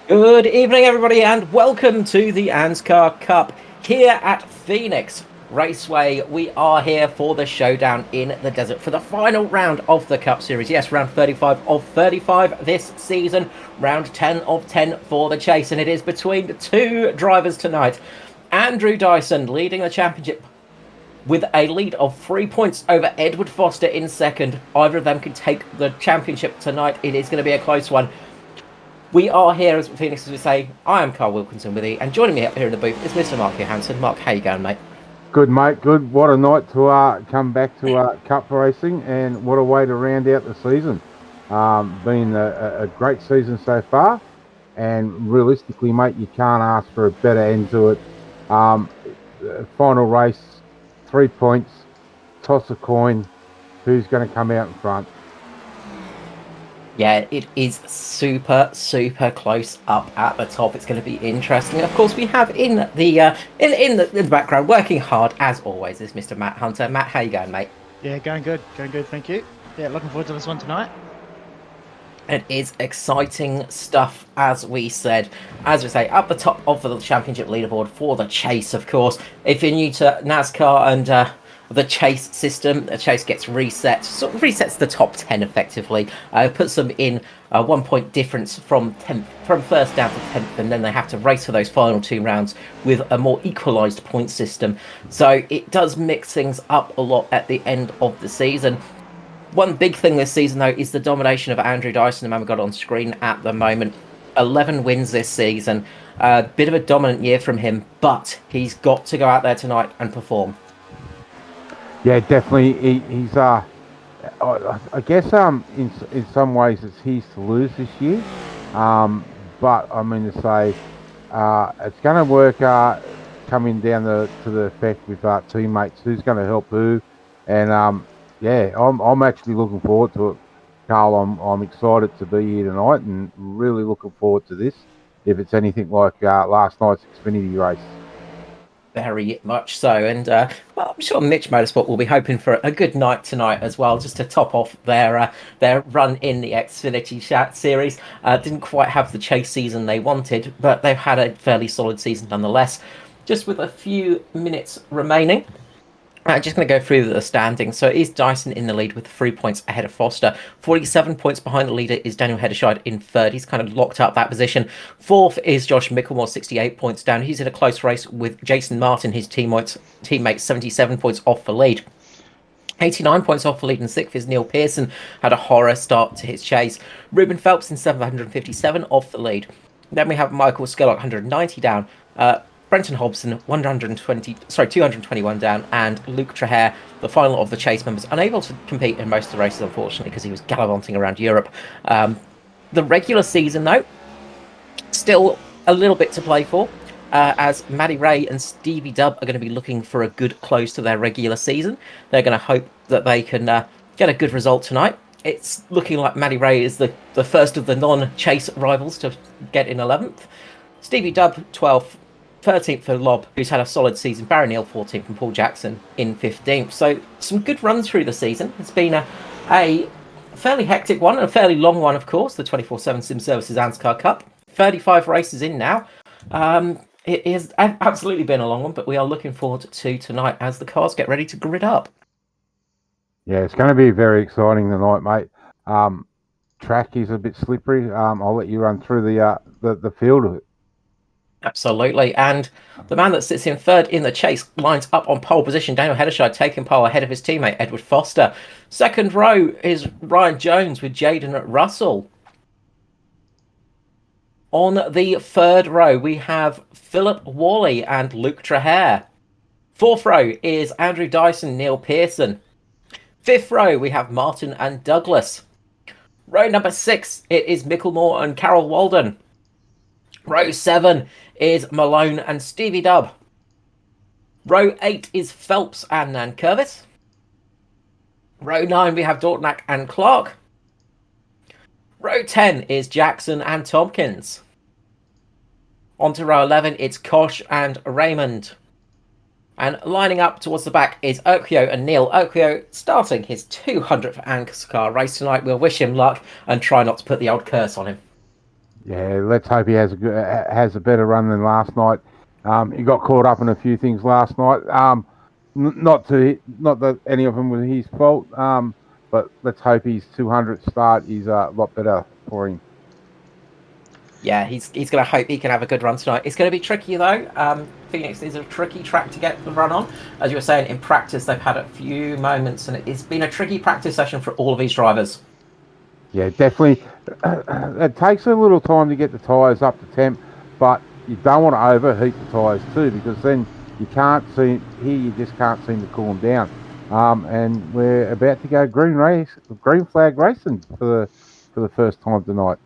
Good evening, everybody, and welcome to the ANZCAR Cup here at Phoenix Raceway. We are here for the showdown in the desert for the final round of the Cup Series. Yes, round 35 of 35 this season, round 10 of 10 for the chase, and it is between two drivers tonight. Andrew Dyson leading the championship with a lead of 3 points over Edward Foster in second. Either of them can take the championship tonight. It is going to be a close one. We are here as Phoenix, as we say. I am Carl Wilkinson with you, and joining me up here in the booth is Mr. Mark Johansson. Mark, how you going, mate? Good, mate. Good. What a night to come back to cup racing, and what a way to round out the season. Been a great season so far, and realistically, mate, you can't ask for a better end to it. Final race, 3 points, toss a coin. Who's going to come out in front? Yeah, it is super, super close up at the top. It's going to be interesting. Of course, we have in the background, working hard as always, is Mr. Matt Hunter. Matt, how you going, mate? Yeah, going good, thank you. Yeah, looking forward to this one tonight. It is exciting stuff, as we said. As we say, at the top of the championship leaderboard for the chase, of course. If you're new to NASCAR and the chase system, the chase gets reset, sort of resets the top 10 effectively, puts them in a 1 point difference from first down to 10th, and then they have to race for those final two rounds with a more equalised point system. So it does mix things up a lot at the end of the season. One big thing this season, though, is the domination of Andrew Dyson, the man we've got on screen at the moment. 11 wins this season. A bit of a dominant year from him, but he's got to go out there tonight and perform. Yeah, definitely. He's I guess in some ways it's his to lose this year. But I mean to say it's going to work coming down to the effect with teammates. Who's going to help who? And yeah, I'm actually looking forward to it, Carl. I'm excited to be here tonight and really looking forward to this. If it's anything like last night's Xfinity race. Very much so, and well, I'm sure Mitch Motorsport will be hoping for a good night tonight as well, just to top off their run in the Xfinity Series. Didn't quite have the chase season they wanted, but they've had a fairly solid season nonetheless. Just with a few minutes remaining, I'm just going to go through the standings. So it is Dyson in the lead with 3 points ahead of Foster. 47 points behind the leader is Daniel Hederscheid in third. He's kind of locked up that position. Fourth is Josh Mickelmore, 68 points down. He's in a close race with Jason Martin, his teammate, 77 points off the lead. 89 points off the lead in sixth is Neil Pearson. Had a horror start to his chase. Ruben Phelps in 757 off the lead. Then we have Michael Skellock, 190 down. Brenton Hobson, 221 down, and Luke Traher, the final of the chase members, unable to compete in most of the races, unfortunately, because he was gallivanting around Europe. The regular season, though, still a little bit to play for, as Maddie Ray and Stevie Dubb are going to be looking for a good close to their regular season. They're going to hope that they can get a good result tonight. It's looking like Maddie Ray is the first of the non-chase rivals to get in 11th. Stevie Dubb, 12th. 13th for Lob, who's had a solid season. Barry Neal, 14th, and Paul Jackson in 15th. So some good runs through the season. It's been a fairly hectic one, and a fairly long one, of course, the 24/7 Sim Services ANZCAR Cup. 35 races in now. It has absolutely been a long one, but we are looking forward to tonight as the cars get ready to grid up. Yeah, it's going to be very exciting tonight, mate. Track is a bit slippery. I'll let you run through the field of it. Absolutely. And the man that sits in third in the chase lines up on pole position. Daniel Hederscheid taking pole ahead of his teammate, Edward Foster. Second row is Ryan Jones with Jaden Russell. On the third row, we have Philip Worley and Luke Traher. Fourth row is Andrew Dyson, Neil Pearson. Fifth row, we have Martin and Douglas. Row number 6, it is Mickelmore and Carol Walden. Row 7 is Malone and Stevie Dubb. Row 8 is Phelps and Nankervis. Row 9 we have Dortnack and Clark. Row 10 is Jackson and Tompkins. On to row 11, it's Kosh and Raymond. And lining up towards the back is Okio and Neil. Okio starting his 200th ANZCAR race tonight. We'll wish him luck and try not to put the old curse on him. Yeah, let's hope he has a better run than last night. He got caught up in a few things last night. Not that any of them were his fault. But let's hope his 200th start is a lot better for him. Yeah, he's going to hope he can have a good run tonight. It's going to be tricky though. Phoenix is a tricky track to get the run on. As you were saying, in practice they've had a few moments, and it's been a tricky practice session for all of these drivers. Yeah, definitely. It takes a little time to get the tyres up to temp, but you don't want to overheat the tyres too, because then you can't see here. You just can't seem to cool them down. And we're about to go green flag racing for the first time tonight.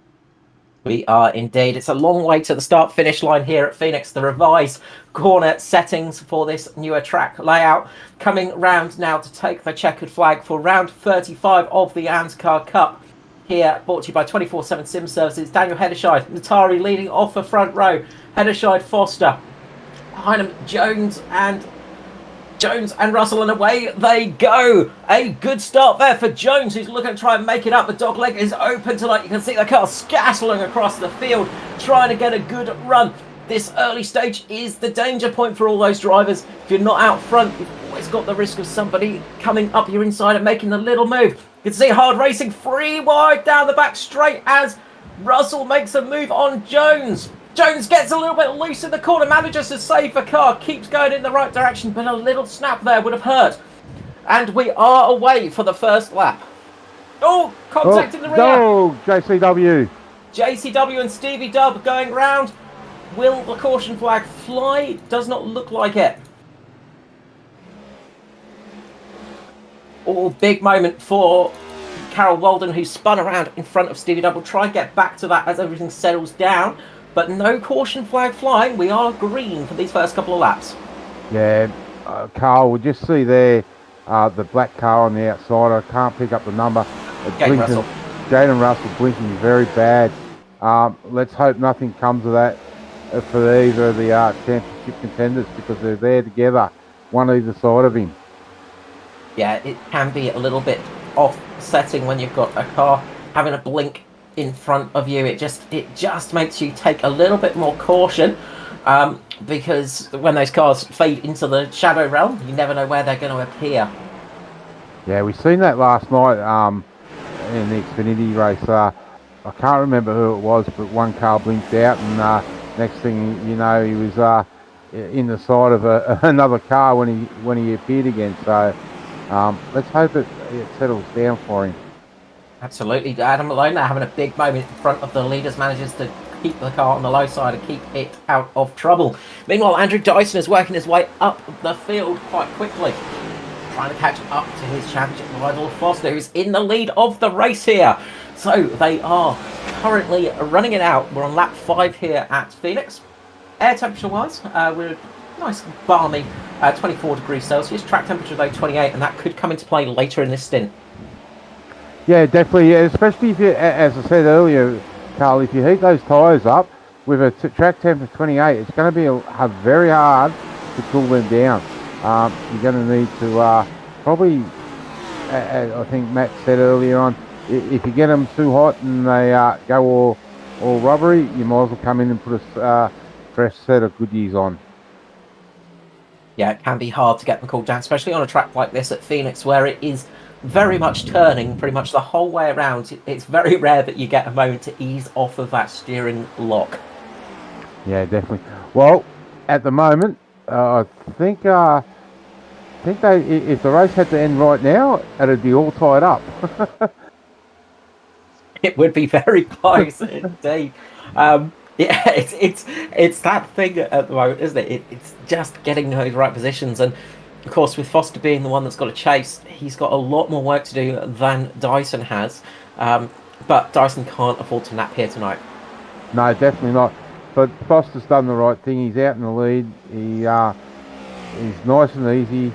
We are indeed. It's a long way to the start finish line here at Phoenix. The revised corner settings for this newer track layout coming round now to take the checkered flag for round 35 of the ANZCAR Cup. Here, brought to you by 24/7 Sim Services. Daniel Hederscheid, Natari leading off the front row. Hederscheid, Foster, behind him Jones and Russell, and away they go. A good start there for Jones, who's looking to try and make it up. The dogleg is open tonight. You can see the car scattling across the field, trying to get a good run. This early stage is the danger point for all those drivers. If you're not out front, you've always got the risk of somebody coming up your inside and making a little move. You can see hard racing, 3 wide down the back straight as Russell makes a move on Jones. Jones gets a little bit loose in the corner, manages to save the car, keeps going in the right direction, but a little snap there would have hurt. And we are away for the first lap. Oh, contact in the rear. No, JCW. JCW and Stevie Dub going round. Will the caution flag fly? Does not look like it. Oh, big moment for Carol Walden, who spun around in front of Stevie Dub. We'll try and get back to that as everything settles down. But no caution flag flying. We are green for these first couple of laps. Yeah, Carl, we'll just see there the black car on the outside. I can't pick up the number. Jaden Russell blinking very bad. Let's hope nothing comes of that for either of the championship contenders, because they're there together, one either side of him. Yeah, it can be a little bit offsetting when you've got a car having a blink in front of you. It just makes you take a little bit more caution, because when those cars fade into the shadow realm, you never know where they're going to appear. Yeah, we've seen that last night in the Xfinity race. I can't remember who it was, but one car blinked out, and next thing you know, he was in the side of another car when he appeared again. So let's hope it settles down for him. Absolutely. Adam Malone now having a big moment in front of the leaders, manages to keep the car on the low side and keep it out of trouble. Meanwhile, Andrew Dyson is working his way up the field quite quickly, trying to catch up to his championship rival Foster, who's in the lead of the race here. So they are currently running it out. We're on lap 5 here at Phoenix. Air temperature wise, we're nice and balmy, 24 degrees Celsius. Track temperature though 28, and that could come into play later in this stint. Yeah, definitely. Especially if you, as I said earlier, Carl, if you heat those tyres up with a track temp of 28, it's going to be very hard to cool them down. You're going to need to probably, I think Matt said earlier on, if you get them too hot and they go all rubbery, you might as well come in and put a fresh set of Goodyears on. Yeah, it can be hard to get them cooled down, especially on a track like this at Phoenix, where it is very much turning pretty much the whole way around. It's very rare that you get a moment to ease off of that steering lock. Yeah, definitely. Well, at the moment, I think they, if the race had to end right now, it'd be all tied up. It would be very close indeed. Yeah, it's that thing at the moment, isn't it? It's just getting those right positions, and of course, with Foster being the one that's got to chase, he's got a lot more work to do than Dyson has. But Dyson can't afford to nap here tonight. No, definitely not. But Foster's done the right thing. He's out in the lead. He's nice and easy.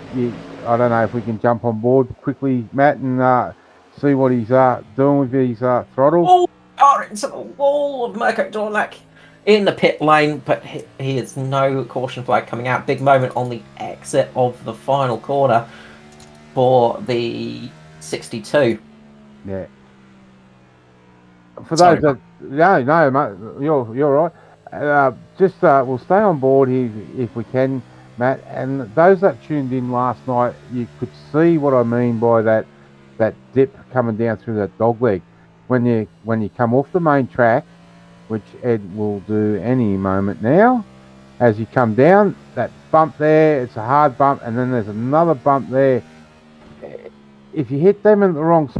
I don't know if we can jump on board quickly, Matt, and see what he's doing with his throttle. Oh, car into the wall of Mirko Dornack in the pit lane, but he has no caution flag coming out. Big moment on the exit of the final corner for the 62. Yeah. For those no, mate, you're right. Just we'll stay on board here if we can, Matt. And those that tuned in last night, you could see what I mean by that dip coming down through that dog leg. When you come off the main track, which Ed will do any moment now, as you come down that bump there, it's a hard bump, and then there's another bump there. If you hit them in the wrong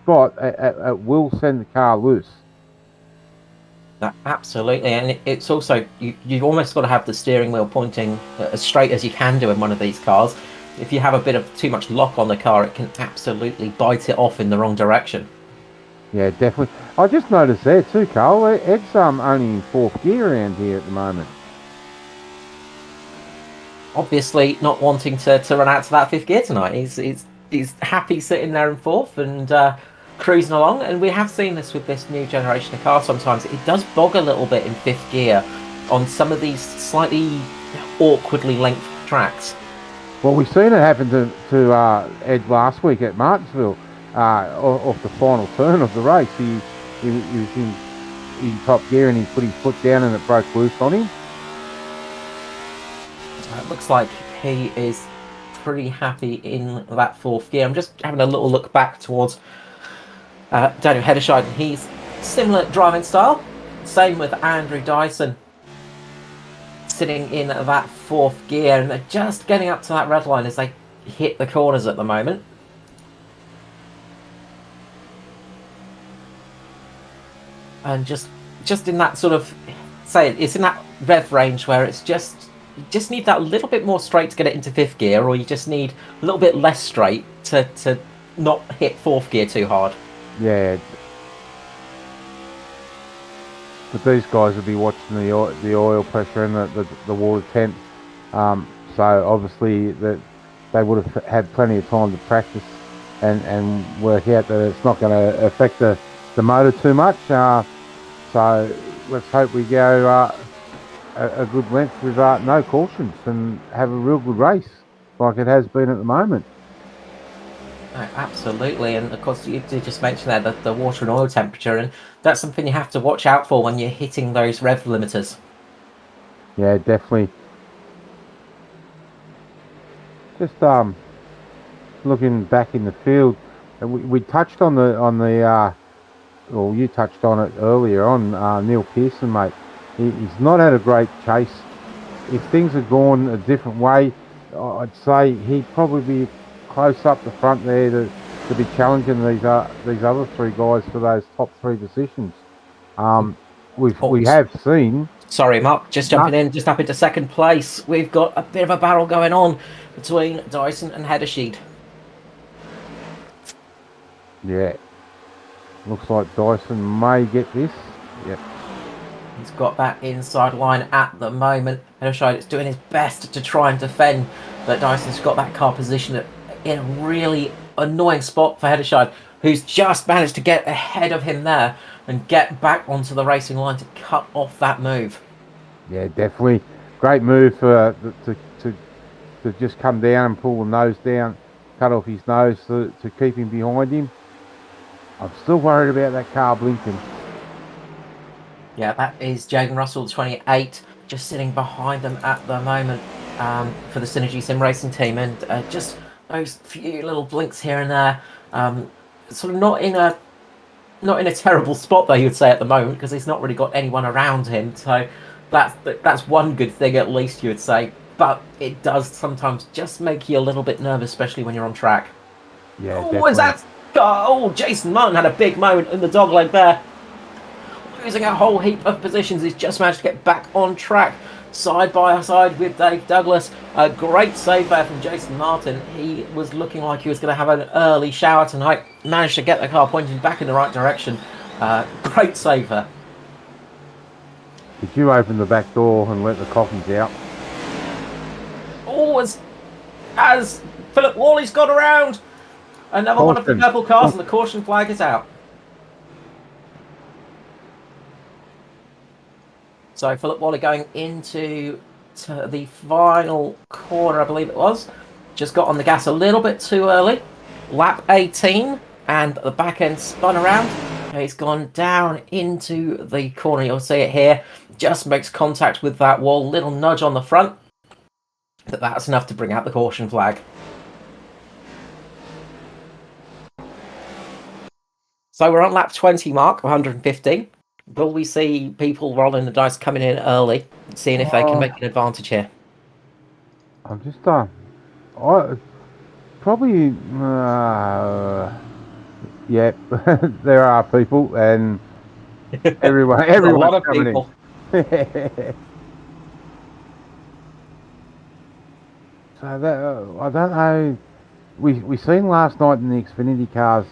spot, it will send the car loose. Absolutely, and it's also you've almost got to have the steering wheel pointing as straight as you can do in one of these cars. If you have a bit of too much lock on the car, it can absolutely bite it off in the wrong direction. Yeah, definitely. I just noticed there too, Carl. Ed's only in fourth gear around here at the moment. Obviously, not wanting to run out to that fifth gear tonight. He's happy sitting there in fourth and cruising along. And we have seen this with this new generation of cars. Sometimes it does bog a little bit in fifth gear on some of these slightly awkwardly length tracks. Well, we've seen it happen to Ed last week at Martinsville. Off the final turn of the race, he was in top gear and he put his foot down and it broke loose on him. It looks like he is pretty happy in that fourth gear. I'm just having a little look back towards Daniel Hederscheid. He's similar driving style. Same with Andrew Dyson, sitting in that fourth gear, and they're just getting up to that red line as they hit the corners at the moment. And just in that sort of, say, it's in that rev range where it's you just need that little bit more straight to get it into fifth gear, or you just need a little bit less straight to not hit fourth gear too hard. Yeah. But these guys will be watching the oil pressure and the water temp. So obviously that they would have had plenty of time to practice and work out that it's not going to affect the motor too much. So let's hope we go a good length with no cautions and have a real good race like it has been at the moment. Absolutely, and of course you did just mention there the water and oil temperature, and that's something you have to watch out for when you're hitting those rev limiters. Yeah, definitely. Just looking back in the field, we touched on the well, you touched on it earlier on Neil Pearson, mate. He's not had a great chase. If things had gone a different way, I'd say he'd probably be close up the front there to be challenging these other three guys for those top three positions. We have seen. Sorry, Mark, just jumping in, just up into second place. We've got a bit of a battle going on between Dyson and Hederscheid. Yeah. Looks like Dyson may get this. Yep. He's got that inside line at the moment. Hederscheid is doing his best to try and defend, but Dyson's got that car positioned in a really annoying spot for Hederscheid, who's just managed to get ahead of him there and get back onto the racing line to cut off that move. Yeah, definitely. Great move to just come down and pull the nose down, cut off his nose to keep him behind him. I'm still worried about that car blinking. Yeah, that is Jaden Russell, 28, just sitting behind them at the moment for the Synergy Sim Racing team, and just those few little blinks here and there. Sort of not in a terrible spot though, you'd say at the moment, because he's not really got anyone around him. So that's one good thing at least, you would say. But it does sometimes just make you a little bit nervous, especially when you're on track. Yeah, definitely. Jason Martin had a big moment in the dogleg there. Losing a whole heap of positions, he's just managed to get back on track, side by side with Dave Douglas. A great save there from Jason Martin. He was looking like he was going to have an early shower tonight. Managed to get the car pointing back in the right direction. Great save there. Did you open the back door and let the coffins out? Oh, as Philip Worley's got around. Another one of the purple cars, and the caution flag is out. So Philip Worley going into the final corner, I believe it was. Just got on the gas a little bit too early. Lap 18, and the back end spun around. He's gone down into the corner. You'll see it here. Just makes contact with that wall. Little nudge on the front. But that's enough to bring out the caution flag. So we're on lap 20 mark, 115. Will we see people rolling the dice coming in early, seeing if they can make an advantage here? I'm just probably yeah. There are people, and everyone's a lot of coming people. In. So that I don't know. We seen last night in the Xfinity cars,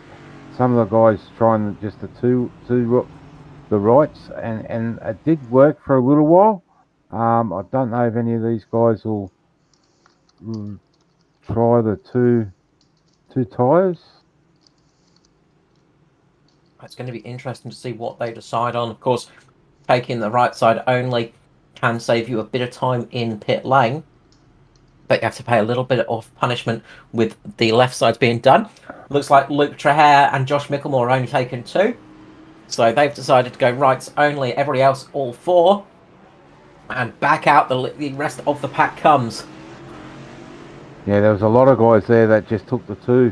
some of the guys trying just the rights, and it did work for a little while. I don't know if any of these guys will try the two tyres. It's going to be interesting to see what they decide on. Of course, taking the right side only can save you a bit of time in pit lane, but you have to pay a little bit of punishment with the left sides being done. Looks like Luke Traher and Josh Mickelmore are only taken 2. So they've decided to go rights only. Everybody else, all 4. And back out the rest of the pack comes. Yeah, there was a lot of guys there that just took the 2.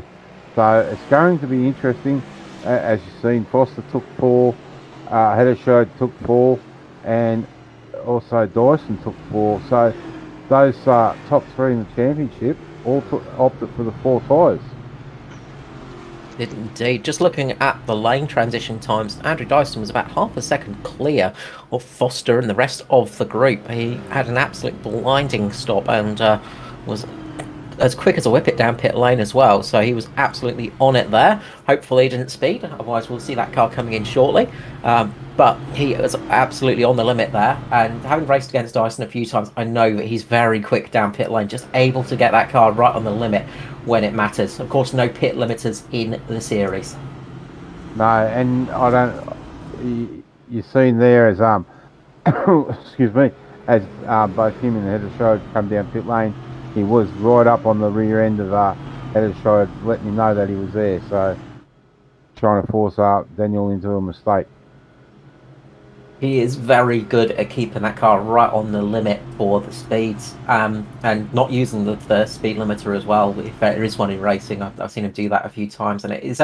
So it's going to be interesting. As you've seen, Foster took 4. Heddershode took 4. And also Dyson took 4. So those top 3 in the championship all opted for the 4 tyres. Did indeed. Just looking at the lane transition times, Andrew Dyson was about half a second clear of Foster and the rest of the group. He had an absolute blinding stop and was as quick as a whippet down pit lane as well. So he was absolutely on it there. Hopefully he didn't speed, otherwise we'll see that car coming in shortly. But he was absolutely on the limit there, and having raced against Dyson a few times, I know that he's very quick down pit lane, just able to get that car right on the limit when it matters. Of course, no pit limiters in the series. No, and I don't. You've seen there as excuse me, as both him and Heddershode come down pit lane, he was right up on the rear end of Heddershode, letting him know that he was there. So trying to force Daniel into a mistake. He is very good at keeping that car right on the limit for the speeds, and not using the speed limiter as well. If there is one in racing, I've seen him do that a few times, and it is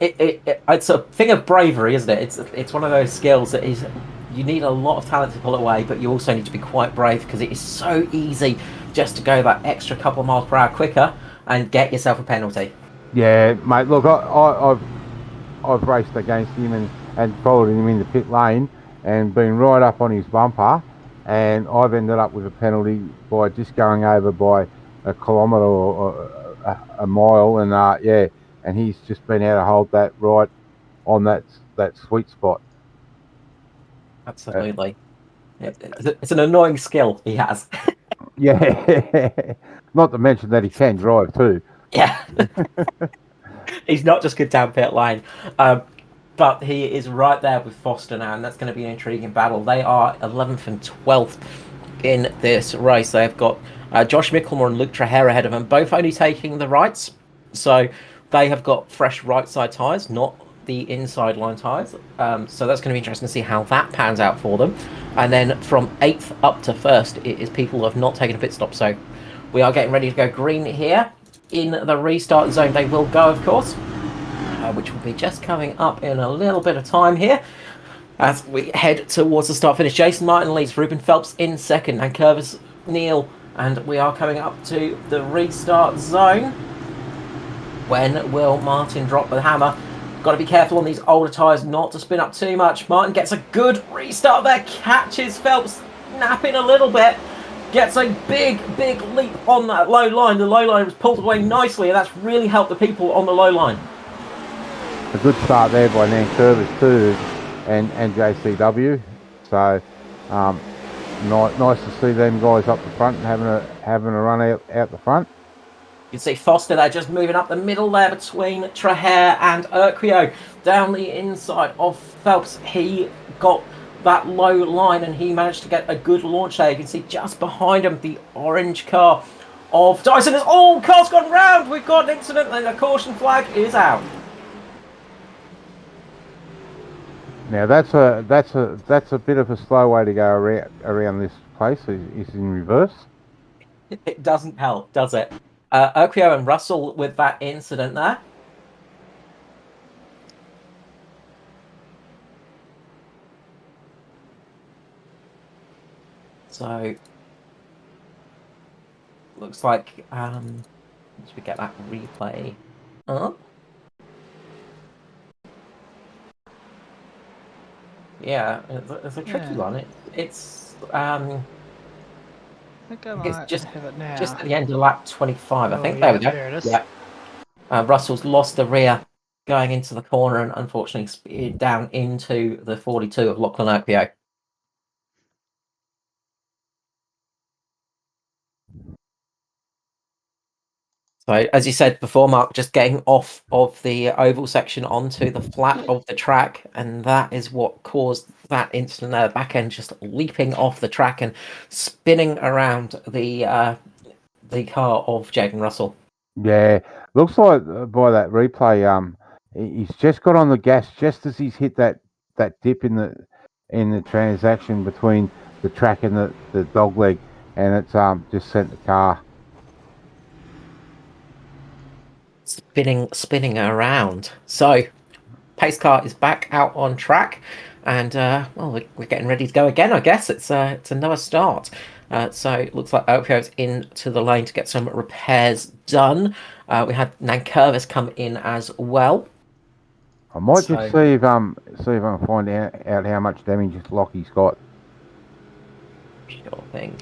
it's a thing of bravery, isn't it? It's one of those skills that is, you need a lot of talent to pull it away, but you also need to be quite brave, because it is so easy just to go that extra couple of miles per hour quicker and get yourself a penalty. Yeah, mate. Look, I've raced against him and followed him in the pit lane and been right up on his bumper, and I've ended up with a penalty by just going over by a kilometre or a mile, and yeah, and he's just been able to hold that right on that sweet spot. Absolutely. It's an annoying skill he has. Yeah, not to mention that he can drive too. Yeah. He's not just good down pit lane. But he is right there with Foster now, and that's going to be an intriguing battle. They are 11th and 12th in this race. They've got Josh Mickelmore and Luke Traher ahead of them, both only taking the rights. So they have got fresh right side tyres, not the inside line tyres. So that's going to be interesting to see how that pans out for them. And then from 8th up to 1st, it is people who have not taken a pit stop. So we are getting ready to go green here in the restart zone. They will go, of course, which will be just coming up in a little bit of time here as we head towards the start finish. Jason Martin leads, Ruben Phelps in second, and Curvis Neal, and we are coming up to the restart zone. When will Martin drop the hammer? Got to be careful on these older tyres not to spin up too much. Martin gets a good restart there, catches Phelps napping a little bit, gets a big leap on that low line. The low line was pulled away nicely, and that's really helped the people on the low line. A good start there by Nan Curvis too, and JCW. So nice to see them guys up the front and having a run out the front. You can see Foster there just moving up the middle there between Traher and Urquio. Down the inside of Phelps, he got that low line and he managed to get a good launch there. You can see just behind him the orange car of Dyson. Car's gone round. We've got an incident and the caution flag is out. Now that's a bit of a slow way to go around this place. Is in reverse. It doesn't help, does it? Okio and Russell with that incident there. So looks like once we get that replay. Yeah, it's a tricky one. It's I think I I think it's might have it now. just at the end of lap 25. I think yeah, there we go. there it is. Yeah, Russell's lost the rear going into the corner and unfortunately speared down into the 42 of Lachlan Okio. So, as you said before, Mark, just getting off of the oval section onto the flat of the track, and that is what caused that incident there. Back end just leaping off the track and spinning around the car of Jaden Russell. Yeah, looks like by that replay, he's just got on the gas just as he's hit that dip in the transaction between the track and the dog leg, and it's just sent the car. Spinning around. So, pace car is back out on track, and well, we're getting ready to go again. I guess it's another start. So it looks like Opio's into the lane to get some repairs done. We had Nankervis come in as well. I might just see if I can find out how much damage Lockie's got. Sure thing.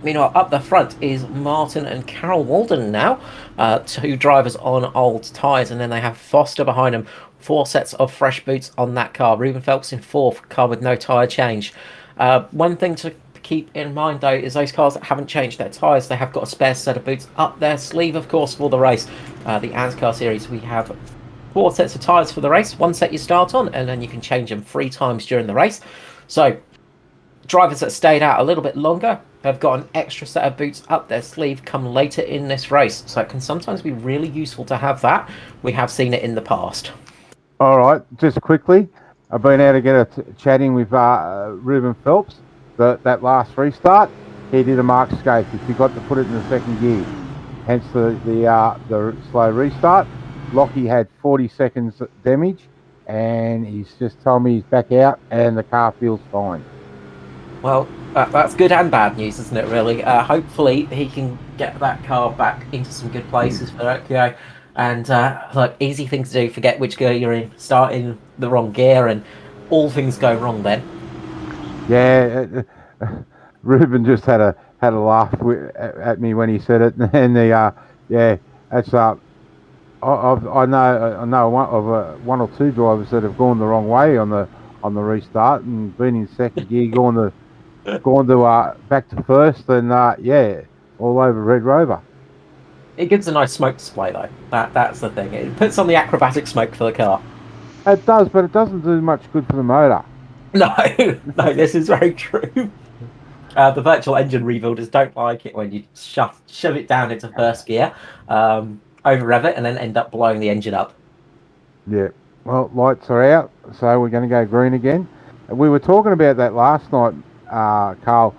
Meanwhile, up the front is Martin and Carol Walden now, two drivers on old tyres, and then they have Foster behind them. 4 sets of fresh boots on that car. Ruben Phelps in 4th, car with no tyre change. One thing to keep in mind, though, is those cars that haven't changed their tyres, they have got a spare set of boots up their sleeve, of course, for the race. The ANZCAR series, we have 4 sets of tyres for the race. 1 set you start on, and then you can change them 3 times during the race. So, drivers that stayed out a little bit longer have got an extra set of boots up their sleeve come later in this race. So it can sometimes be really useful to have that. We have seen it in the past. All right, just quickly, I've been able to get chatting with Ruben Phelps. That last restart, he did a mark escape. He forgot to put it in the second gear, hence the slow restart. Lockie had 40 seconds damage, and he's just told me he's back out, and the car feels fine. Well, that's good and bad news, isn't it, really? Hopefully he can get that car back into some good places for Okio. And, like, easy thing to do, forget which gear you're in, start in the wrong gear, and all things go wrong then. Yeah, Ruben just had a laugh at me when he said it, and that's I know one or two drivers that have gone the wrong way on the restart and been in second gear, gone to back to first, and all over Red Rover. It gives a nice smoke display, though. That's the thing. It puts on the acrobatic smoke for the car. It does, but it doesn't do much good for the motor. No, this is very true. The virtual engine rebuilders don't like it when you shove it down into first gear, over rev it, and then end up blowing the engine up. Yeah. Well, lights are out, so we're going to go green again. We were talking about that last night, Carl,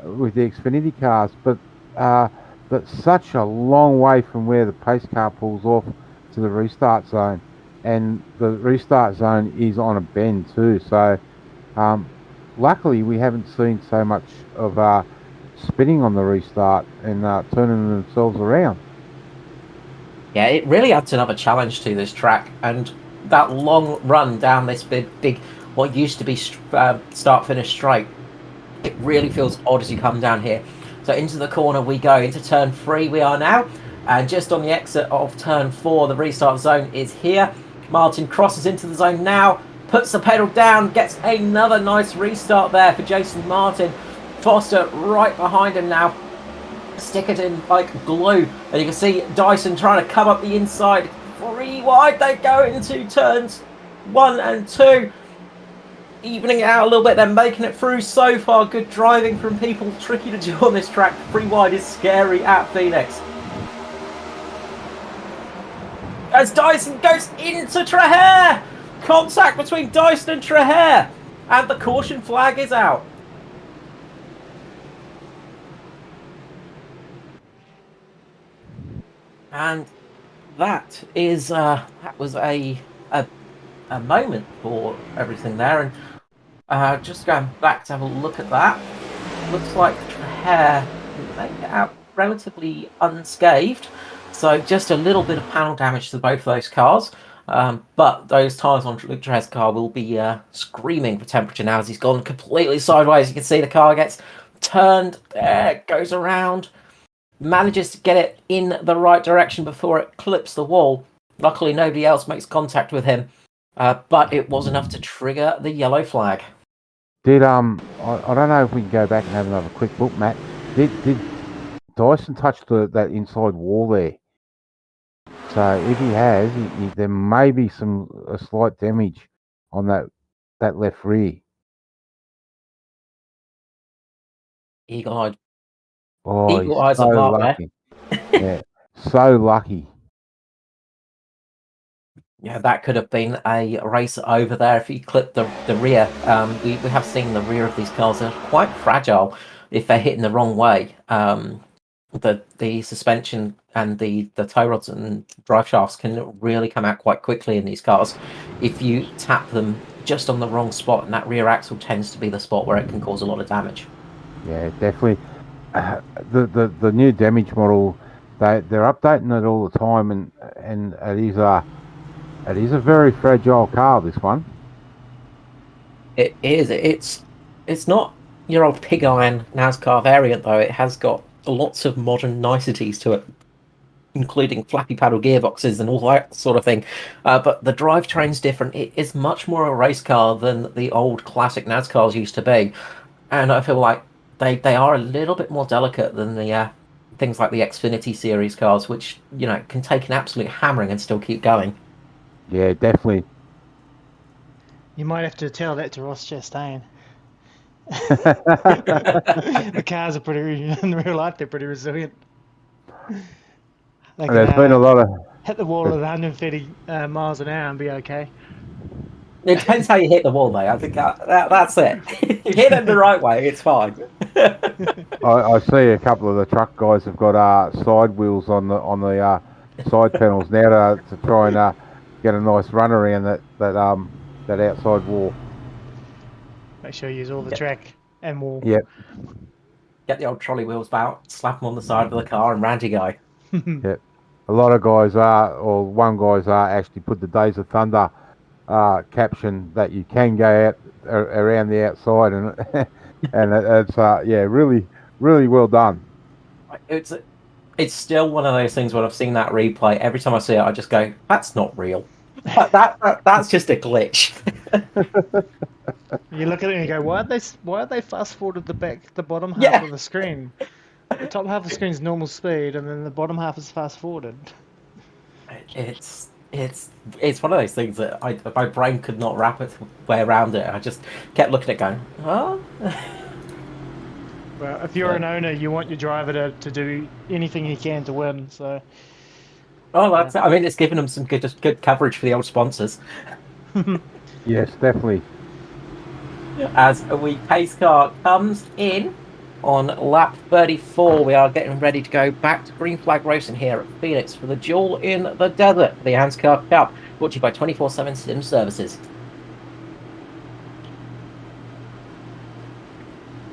with the Xfinity cars, but such a long way from where the pace car pulls off to the restart zone, and the restart zone is on a bend too. So, luckily, we haven't seen so much of spinning on the restart and turning themselves around. Yeah, it really adds another challenge to this track, and that long run down this big what used to be start-finish straight, it really feels odd as you come down here. So into the corner we go, into turn 3 we are now, and just on the exit of turn 4, the restart zone is here. Martin crosses into the zone now, puts the pedal down, gets another nice restart there for Jason Martin. Foster right behind him now, stick it in like glue, and you can see Dyson trying to come up the inside. 3 wide they go into turns 1 and 2, evening it out a little bit, they're making it through so far. Good driving from people, tricky to do on this track. 3 wide is scary at Phoenix. As Dyson goes into Traher, Contact between Dyson and Traher, and the caution flag is out. And that was a moment for everything there. And just going back to have a look at that, looks like Traher made it out relatively unscathed. So just a little bit of panel damage to both of those cars. But those tyres on Luke Traher's car will be screaming for temperature now as he's gone completely sideways. You can see the car gets turned, goes around, manages to get it in the right direction before it clips the wall. Luckily, nobody else makes contact with him, but it was enough to trigger the yellow flag. I don't know if we can go back and have another quick look, Matt. Did Dyson touch that inside wall there? So if he has, there may be a slight damage on that left rear. Eagle-eyed. Oh, Eagle eyes so at Mark lucky. Yeah, so lucky. Yeah, that could have been a race over there if he clipped the rear. We have seen the rear of these cars are quite fragile if they're hitting the wrong way. The suspension and the tow rods and drive shafts can really come out quite quickly in these cars if you tap them just on the wrong spot, and that rear axle tends to be the spot where it can cause a lot of damage. Yeah, definitely. The new damage model, they're updating it all the time, and it is a very fragile car, this one. It is. It's not your old pig iron NASCAR variant though. It has got lots of modern niceties to it, including flappy paddle gearboxes and all that sort of thing. But the drivetrain's different. It is much more a race car than the old classic NASCARs used to be, and I feel like they are a little bit more delicate than the things like the Xfinity series cars, which can take an absolute hammering and still keep going. Yeah, definitely. You might have to tell that to Ross Chastain. The cars are pretty, in real life, they're pretty resilient. They There's been a lot of... hit the wall at 130 miles an hour and be okay. It depends how you hit the wall, mate. I think that's it. If you hit it the right way, it's fine. I see a couple of the truck guys have got side wheels on the side panels now to try and get a nice run around that outside wall. Make sure you use all the track and wall. Yep. Get the old trolley wheels out, slap them on the side of the car, and round you go. Yep. A lot of guys one guy's actually put the Days of Thunder caption that you can go out around the outside, and and it's really, really well done. It's still one of those things when I've seen that replay. Every time I see it, I just go, "That's not real. That's just a glitch." You look at it and you go, "Why are they fast forwarded the bottom half of the screen? The top half of the screen is normal speed, and then the bottom half is fast forwarded." It's one of those things that my brain could not wrap its way around it. I just kept looking at it going, "Huh?" Well, if you're an owner, you want your driver to do anything he can to win. So. Oh, that's it. I mean, it's given them some good coverage for the old sponsors. Yes, definitely. As a pace car comes in on lap 34, we are getting ready to go back to green flag racing here at Phoenix for the Duel in the Desert, the ANZCAR Cup, brought to you by 24/7 Sim Services.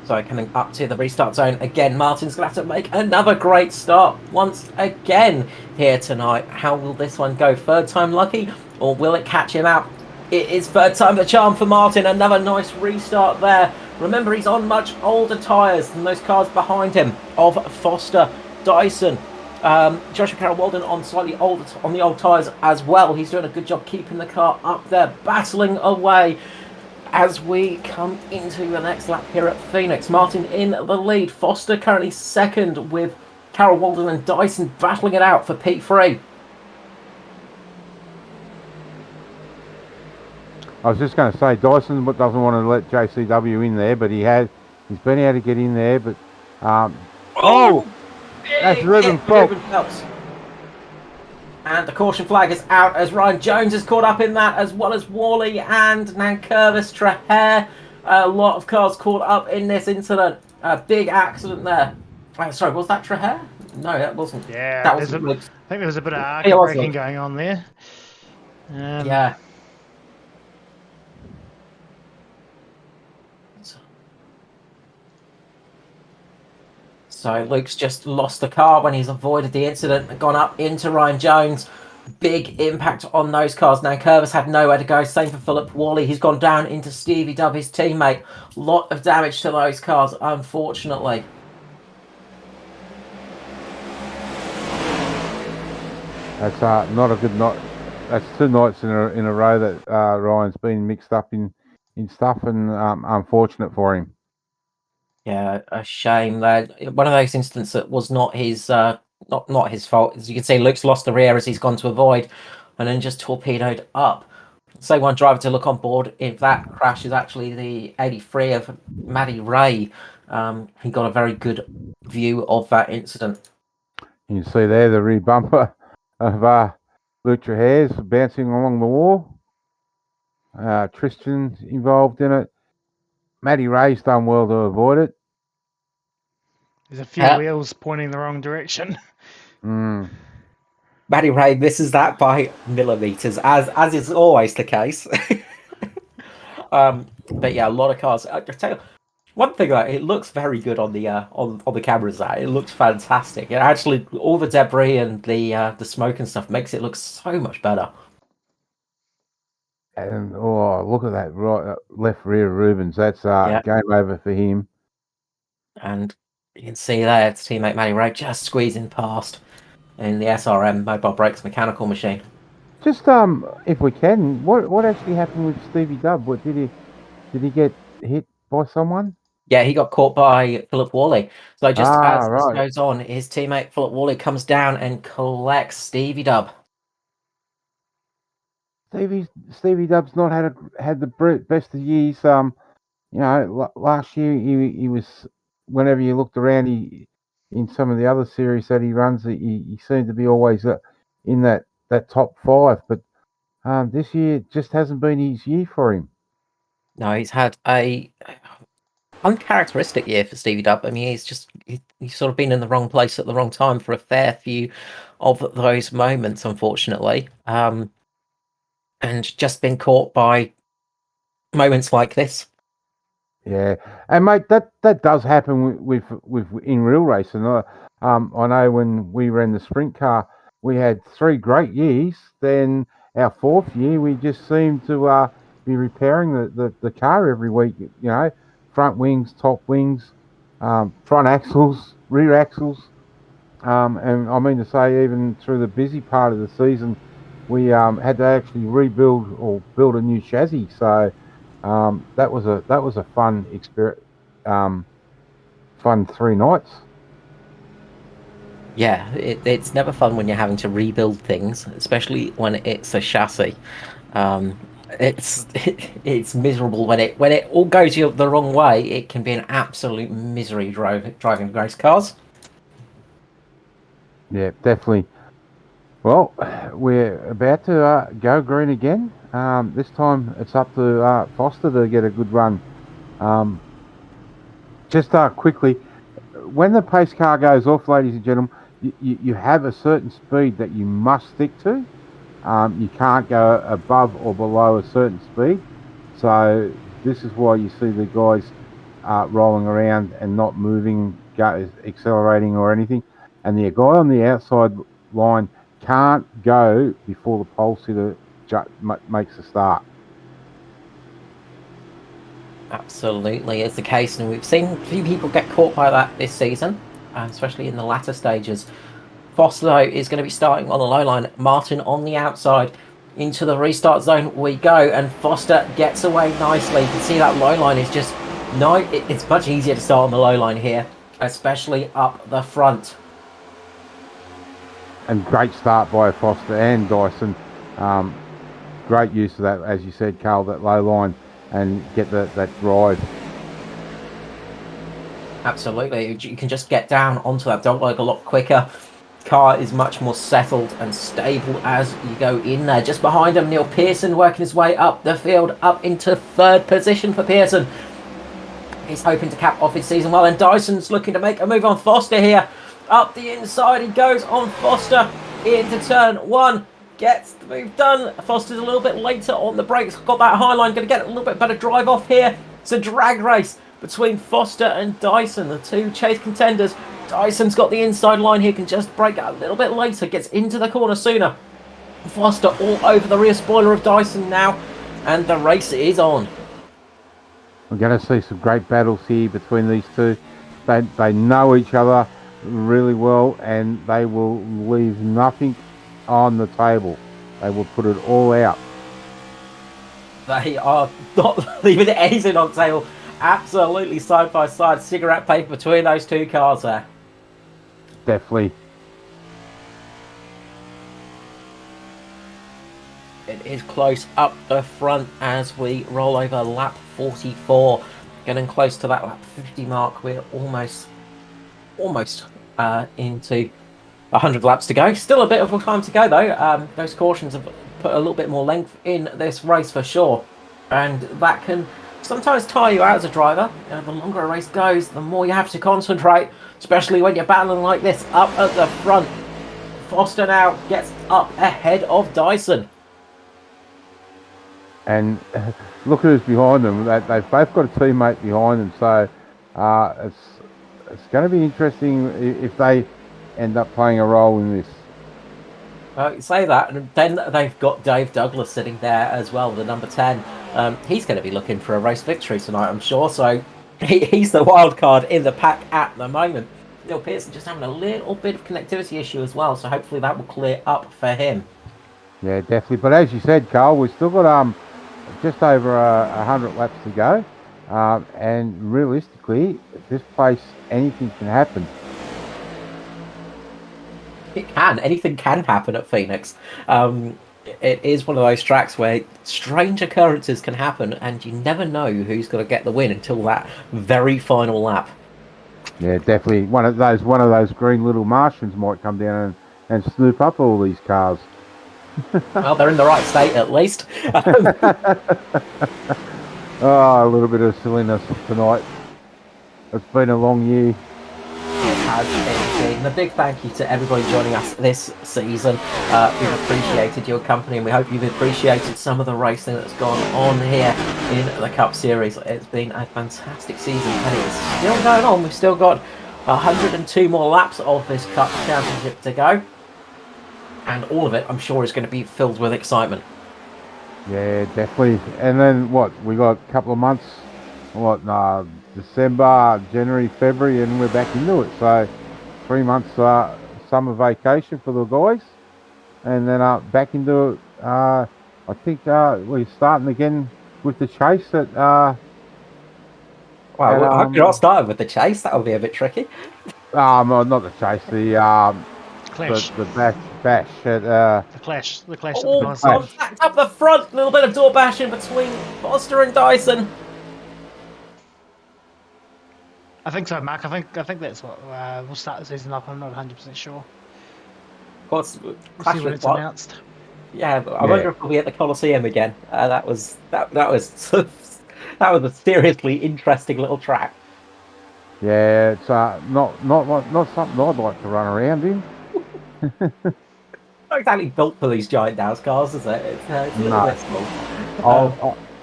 So coming up to the restart zone again, Martin's going to have to make another great start once again here tonight. How will this one go? Third time lucky, or will it catch him out? It is third time the charm for Martin. Another nice restart there. Remember, he's on much older tyres than those cars behind him of Foster, Dyson. Joshua Carroll Walden on slightly older on the old tyres as well. He's doing a good job keeping the car up there, battling away as we come into the next lap here at Phoenix. Martin in the lead. Foster currently second with Carroll Walden and Dyson battling it out for P3. I was just going to say, Dyson doesn't want to let JCW in there, but he's been able to get in there. But that's Ruben Phelps. And the caution flag is out as Ryan Jones is caught up in that, as well as Worley and Nankervis Trahair. A lot of cars caught up in this incident. A big accident there. Sorry, was that Trahair? No, that wasn't. Yeah, That wasn't Luke's. I think there was a bit of It arca was braking Luke. going on there. Yeah. So Luke's just lost the car when he's avoided the incident and gone up into Ryan Jones. Big impact on those cars. Now Curvis had nowhere to go. Same for Philip Worley. He's gone down into Stevie Dubb, his teammate. Lot of damage to those cars, unfortunately. That's not a good night. That's 2 nights in a row that Ryan's been mixed up in stuff, and unfortunate for him. Yeah, a shame. One of those incidents that was not his not his fault. As you can see, Luke's lost the rear as he's gone to avoid, and then just torpedoed up. Say one driver to look on board if that crash is actually the 83 of Matty Ray. He got a very good view of that incident. You can see there the rear bumper of Luke Trahair's bouncing along the wall. Tristan's involved in it. Matty Ray's done well to avoid it. There's a few wheels pointing the wrong direction. Matty Ray misses that by millimeters, as is always the case. But yeah, a lot of cars. I tell you, one thing that it looks very good on the on the cameras. That it looks fantastic. It actually, all the debris and the smoke and stuff makes it look so much better. And look at that right left rear Rubens. That's game over for him. And you can see there, it's teammate Matty Ray just squeezing past in the SRM mobile brakes mechanical machine. Just if we can, what actually happened with Stevie Dubb? What did he get hit by someone? Yeah, he got caught by Philip Worley. So just as right. this goes on, his teammate Philip Worley comes down and collects Stevie Dubb. Stevie Dubb's not had the best of years. Last year he was. Whenever you looked around, in some of the other series that he runs, he seemed to be always in that top 5. But this year just hasn't been his year for him. No, he's had a uncharacteristic year for Stevie Dubb. I mean, he's sort of been in the wrong place at the wrong time for a fair few of those moments, unfortunately, and just been caught by moments like this. Yeah, and mate, that does happen with in real racing. I know when we ran the sprint car, we had 3 great years. Then our 4th year, we just seemed to be repairing the car every week. Front wings, top wings, front axles, rear axles, and I mean to say, even through the busy part of the season, we had to actually rebuild or build a new chassis. So. That was a fun experience, fun 3 nights. Yeah, it's never fun when you're having to rebuild things, especially when it's a chassis. It's miserable when it all goes the wrong way. It can be an absolute misery driving race cars. Yeah, definitely. Well, we're about to go green again. This time it's up to Foster to get a good run. Just quickly, when the pace car goes off, ladies and gentlemen, you have a certain speed that you must stick to. You can't go above or below a certain speed. So this is why you see the guys rolling around and not moving, accelerating or anything. And the guy on the outside line can't go before the pole sitter makes a start. Absolutely, it's the case, and we've seen a few people get caught by that this season, especially in the latter stages. Foster, though, is going to be starting on the low line. Martin on the outside. Into the restart zone we go, and Foster gets away nicely. You can see that low line is just... No, it's much easier to start on the low line here, especially up the front. And great start by Foster and Dyson. Great use of that, as you said, Carl, that low line, and get that drive. Absolutely, you can just get down onto that dog leg a lot quicker. car is much more settled and stable as you go in there. Just behind him, Neil Pearson working his way up the field, up into third position for Pearson. He's hoping to cap off his season well, and Dyson's looking to make a move on Foster here. Up the inside he goes on Foster into turn one. Gets the move done. Foster's a little bit later on the brakes. Got that high line. Going to get a little bit better drive off here. It's a drag race between Foster and Dyson, the two chase contenders. Dyson's got the inside line here. Can just brake a little bit later. Gets into the corner sooner. Foster all over the rear spoiler of Dyson now. And the race is on. We're going to see some great battles here between these two. They know each other really well, and they will leave nothing on the table. They will put it all out. They are not leaving anything on the table. Absolutely side by side. Cigarette paper between those two cars there. Definitely. It is close up the front as we roll over lap 44. Getting close to that lap 50 mark. We're almost into 100 laps to go. Still a bit of time to go though. Those cautions have put a little bit more length in this race for sure. And that can sometimes tire you out as a driver. The longer a race goes, the more you have to concentrate, especially when you're battling like this up at the front. Foster now gets up ahead of Dyson. And look who's behind them. They've both got a teammate behind them, so it's going to be interesting if they end up playing a role in this. You say that, and then they've got Dave Douglas sitting there as well, the number 10. He's going to be looking for a race victory tonight, I'm sure, so he's the wild card in the pack at the moment. Neil Pearson just having a little bit of connectivity issue as well, so hopefully that will clear up for him. Yeah, definitely. But as you said, Carl, we've still got just over 100 laps to go, and realistically, at this place, anything can happen. It can. Anything can happen at Phoenix. It is one of those tracks where strange occurrences can happen, and you never know who's going to get the win until that very final lap. Yeah, definitely. One of those green little Martians might come down and snoop up all these cars. Well, they're in the right state at least. Oh, a little bit of silliness tonight. It's been a long year. It has been. A big thank you to everybody joining us this season. We've appreciated your company, and we hope you've appreciated some of the racing that's gone on here in the Cup Series. It's been a fantastic season, and it's still going on. We've still got 102 more laps of this Cup Championship to go. And all of it, I'm sure, is going to be filled with excitement. Yeah, definitely. And then we got a couple of months, December, January, February, and we're back into it. So 3 months summer vacation for the guys, and then back into it. I think we're starting again with the chase at... Well, I hope you're not starting with the chase. That would be a bit tricky. Not the chase, Clash. the bash at The clash. The clash. Oh, contact up the front. A little bit of door bashing between Foster and Dyson. I think so, Mark. I think that's what we'll start the season up. I'm not 100% sure. Of course, We'll see when it's announced. Yeah, I wonder if we'll be at the Coliseum again. That was that was a seriously interesting little track. Yeah, it's not something I'd like to run around in. Not exactly built for these giant Dows cars, is it? It's a little bit small.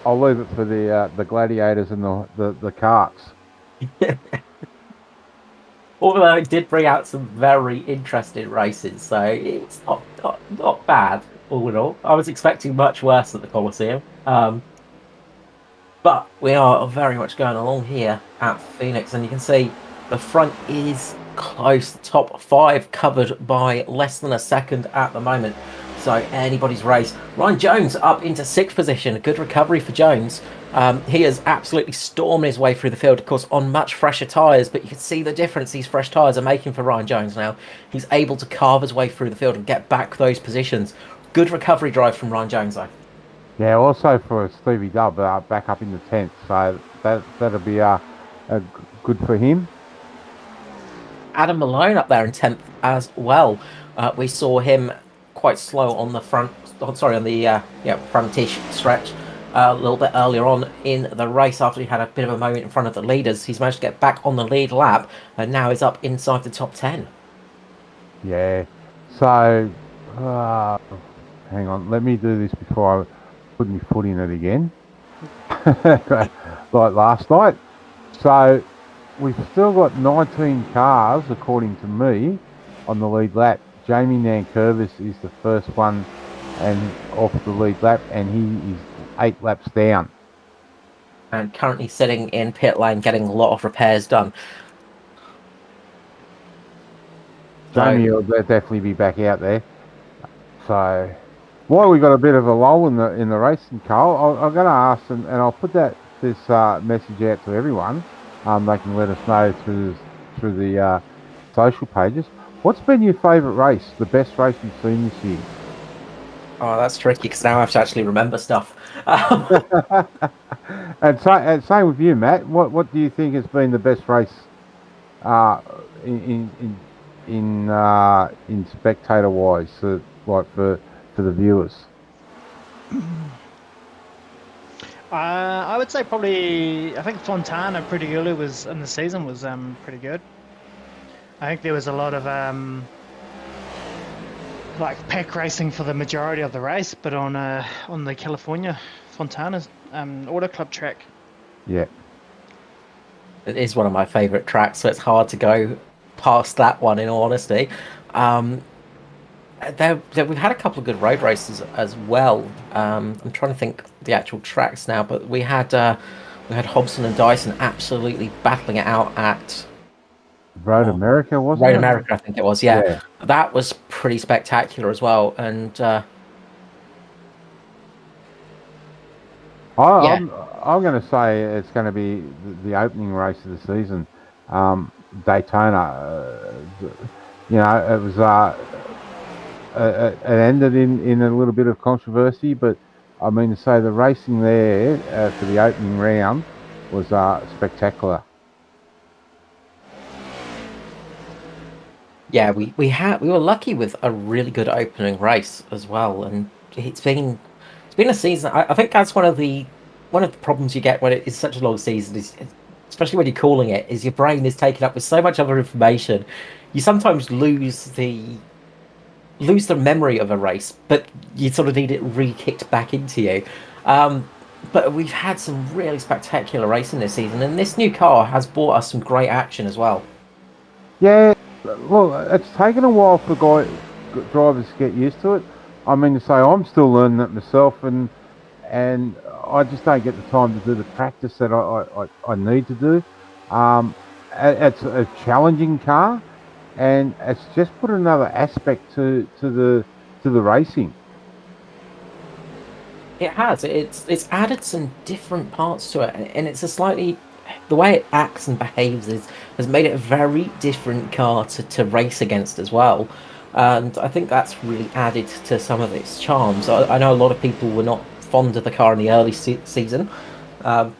I'll leave it for the gladiators and the carts. Although it did bring out some very interesting races, so it's not bad all in all. I was expecting much worse at the Coliseum. But we are very much going along here at Phoenix, and you can see the front is close. The top 5 covered by less than a second at the moment. So anybody's race. Ryan Jones up into 6th position. A good recovery for Jones. He is absolutely storming his way through the field, of course, on much fresher tyres, but you can see the difference these fresh tyres are making for Ryan Jones now. He's able to carve his way through the field and get back those positions. Good recovery drive from Ryan Jones, though. Yeah, also for Stevie Dubb, back up in the 10th, so that'll be good for him. Adam Malone up there in 10th as well. We saw him quite slow on the front, on the frontish stretch a little bit earlier on in the race after he had a bit of a moment in front of the leaders. He's managed to get back on the lead lap and now is up inside the top 10. Yeah. So, hang on. Let me do this before I put my foot in it again. Like last night. So, we've still got 19 cars, according to me, on the lead lap. Jamie Nankervis is the first one and off the lead lap, and he is 8 laps down. And currently sitting in pit lane getting a lot of repairs done. Jamie will definitely be back out there. So, while we got a bit of a lull in the racing, Carl, I'm going to ask, and I'll put this message out to everyone. They can let us know through the social pages. What's been your favourite race? The best race you've seen this year? Oh, that's tricky because now I have to actually remember stuff. And same with you, Matt. What do you think has been the best race in spectator wise, like for the viewers? I would say probably. I think Fontana pretty early in the season was pretty good. I think there was a lot of like pack racing for the majority of the race, but on the California Fontana's Auto Club track. Yeah. It is one of my favourite tracks, so it's hard to go past that one, in all honesty. We've had a couple of good road races as well. I'm trying to think the actual tracks now, but we had Hobson and Dyson absolutely battling it out at Road America, wasn't Road it? America, I think it was. Yeah. That was pretty spectacular as well. And I'm going to say it's going to be the opening race of the season, Daytona. It was it ended in a little bit of controversy, but I mean to say the racing there for the opening round was spectacular. Yeah, we were lucky with a really good opening race as well, and it's been a season. I think that's one of the problems you get when it is such a long season, is especially when you're calling it, is your brain is taken up with so much other information. You sometimes lose the memory of a race, but you sort of need it re-kicked back into you. But we've had some really spectacular racing this season, and this new car has brought us some great action as well. Yeah, well, it's taken a while for drivers to get used to it. I mean to say, I'm still learning it myself, and I just don't get the time to do the practice that I need to do. It's a challenging car, and it's just put another aspect to the racing. It has. It's added some different parts to it, and it's the way it acts and behaves has made it a very different car to race against as well. And I think that's really added to some of its charms. I know a lot of people were not fond of the car in the early season, but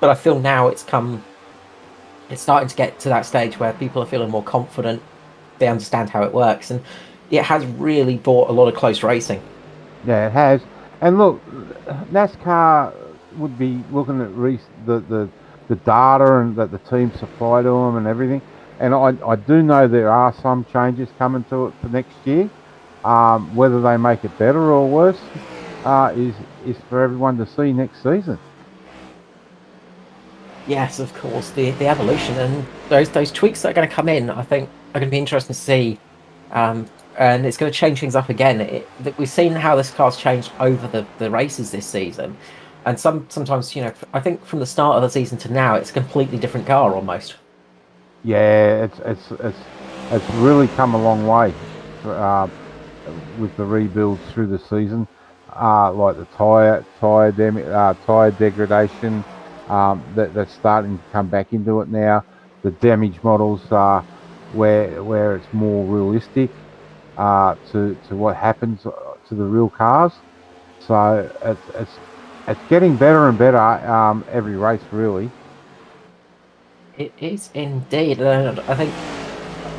I feel now it's starting to get to that stage where people are feeling more confident. They understand how it works, and it has really brought a lot of close racing. Yeah, it has. And look, NASCAR would be looking at the data and that the team supply to them and everything. And I do know there are some changes coming to it for next year. Whether they make it better or worse is for everyone to see next season. Yes, of course, the evolution and those tweaks that are going to come in, I think, are going to be interesting to see. And it's going to change things up again. We've seen how this car's changed over the races this season, and sometimes, I think from the start of the season to now, it's a completely different car almost. Yeah, it's really come a long way with the rebuilds through the season, like the tire degradation that's starting to come back into it now. The damage models are where it's more realistic to what happens to the real cars. So it's getting better and better every race, really. It is indeed, and I think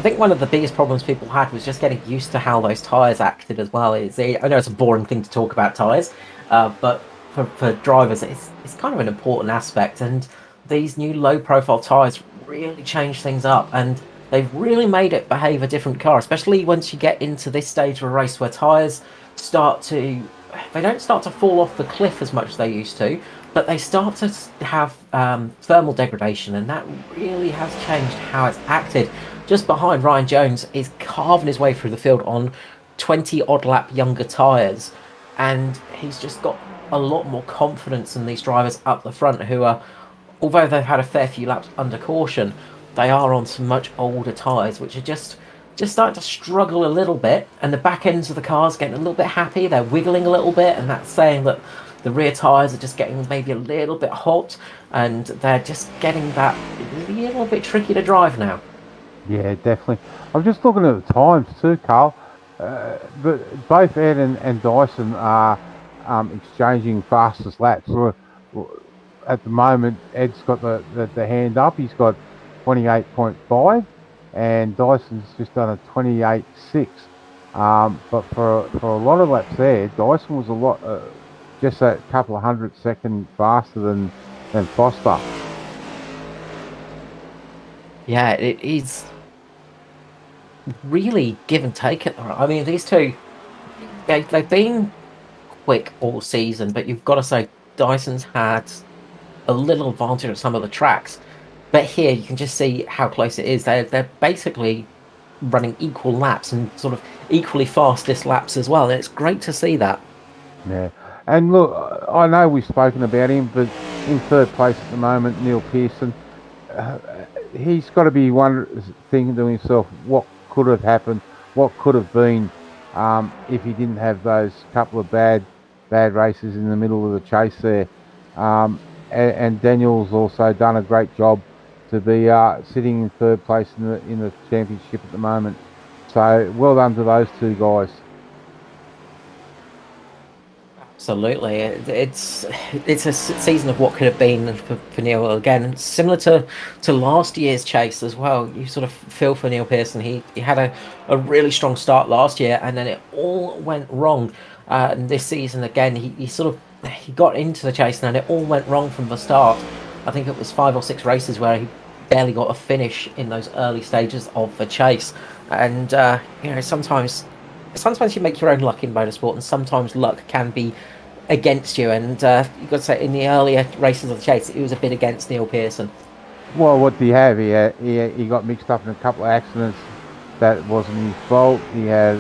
think one of the biggest problems people had was just getting used to how those tyres acted as well. I know it's a boring thing to talk about tyres, but for drivers, it's kind of an important aspect. And these new low-profile tyres really change things up, and they've really made it behave a different car, especially once you get into this stage of a race where tyres they don't start to fall off the cliff as much as they used to, but they start to have thermal degradation, and that really has changed how it's acted. Just behind Ryan Jones is carving his way through the field on 20 odd lap younger tyres, and he's just got a lot more confidence than these drivers up the front who are, although they've had a fair few laps under caution, they are on some much older tyres, which are just starting to struggle a little bit, and the back ends of the cars getting a little bit happy. They're wiggling a little bit, and that's saying that the rear tyres are just getting maybe a little bit hot, and they're just getting that little bit tricky to drive now. Yeah, definitely. I'm just looking at the times too, Carl. But both Ed and Dyson are exchanging fastest laps. At the moment, Ed's got the hand up. He's got 28.5, and Dyson's just done a 28.6. But for a lot of laps there, Dyson was a lot, just a couple of 100 seconds faster than Foster. Yeah, it is really give and take at the moment. I mean, these two, they've been quick all season, but you've got to say Dyson's had a little advantage at some of the tracks. But here you can just see how close it is. They're basically running equal laps and sort of equally fastest laps as well. And it's great to see that. Yeah. And look, I know we've spoken about him, but in third place at the moment, Neil Pearson, he's got to be thinking to himself, what could have happened, what could have been if he didn't have those couple of bad races in the middle of the chase there. And Daniel's also done a great job to be sitting in third place in the championship at the moment. So well done to those two guys. Absolutely, it's a season of what could have been for Neil again, similar to last year's chase as well. You sort of feel for Neil Pearson. He had a really strong start last year, and then it all went wrong. And this season again, he got into the chase, and then it all went wrong from the start. I think it was 5 or 6 races where he barely got a finish in those early stages of the chase, and sometimes you make your own luck in motorsport, and sometimes luck can be against you. And you've got to say, in the earlier races of the chase, it was a bit against Neil Pearson. Well, what did he have? He got mixed up in a couple of accidents that wasn't his fault. He had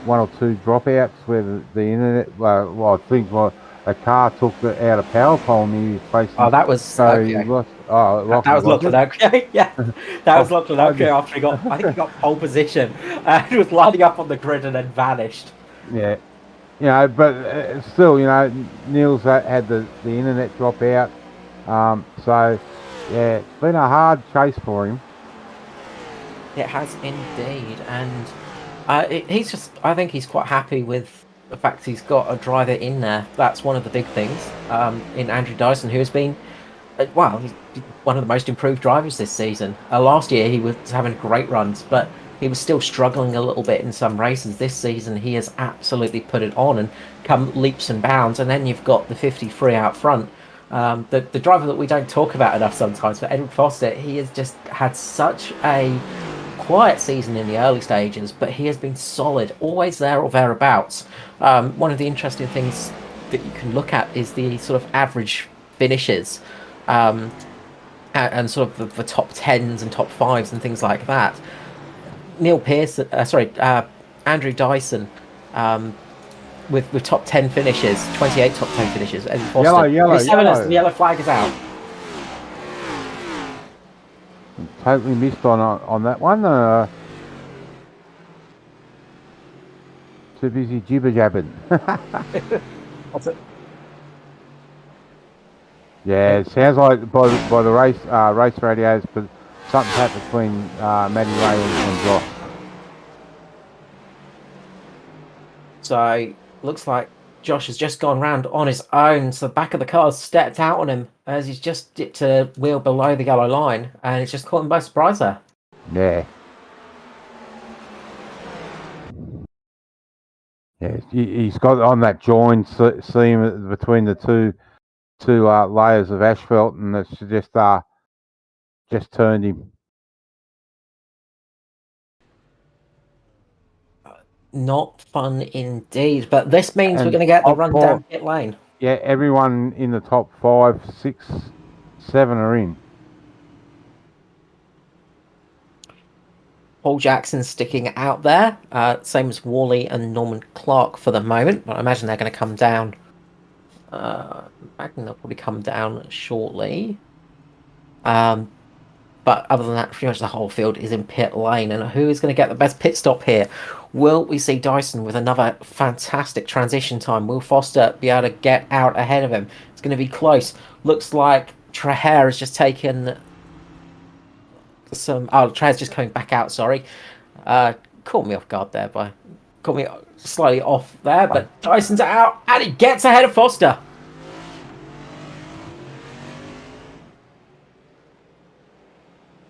1 or 2 dropouts where the internet, I think a car took out of power pole and he was facing. Oh, that was okay. He lost, that was Lachlan okay. Yeah, that was Lachlan okay after I think he got pole position and was lining up on the grid and then vanished. Yeah, but still, Neil's had the internet drop out. So yeah, it's been a hard chase for him. It has indeed, and I think he's quite happy with the fact he's got a driver in there. That's one of the big things in Andrew Dyson, who has been, he's one of the most improved drivers this season. Last year he was having great runs, but he was still struggling a little bit in some races. This season he has absolutely put it on and come leaps and bounds. And then you've got the 53 out front. The driver that we don't talk about enough sometimes, but Edward Foster, he has just had such a quiet season in the early stages, but he has been solid, always there or thereabouts. One of the interesting things that you can look at is the sort of average finishes, and sort of the top 10s and top 5s and things like that. Andrew Dyson, with top 10 finishes, 28 top 10 finishes. And Foster, yellow. The yellow flag is out. Totally missed on that one. Too busy jibber jabbing. What's it? Yeah, it sounds like by the race radios, but something's happened between Matty Ray and Josh. So looks like Josh has just gone round on his own. So the back of the car stepped out on him as he's just dipped a wheel below the yellow line, and it's just caught him by surprise there. Yeah. Yeah, he's got on that join seam between the two layers of asphalt, and it's just turned him. Not fun indeed, but this means we're And going to get the top run five, down pit lane. yeah, everyone in the top 5, 6, 7 are in. Paul Jackson sticking out there, same as Worley and Norman Clark for the moment, but I imagine they're going to come down. I reckon they'll probably come down shortly. But other than that, pretty much the whole field is in pit lane. And who is going to get the best pit stop here? Will we see Dyson with another fantastic transition time? Will Foster be able to get out ahead of him? It's going to be close. Looks like Traher has just taken some. Oh, Traher's just coming back out, sorry. Caught me off guard there by. Caught me slightly off there, but Dyson's out and he gets ahead of Foster.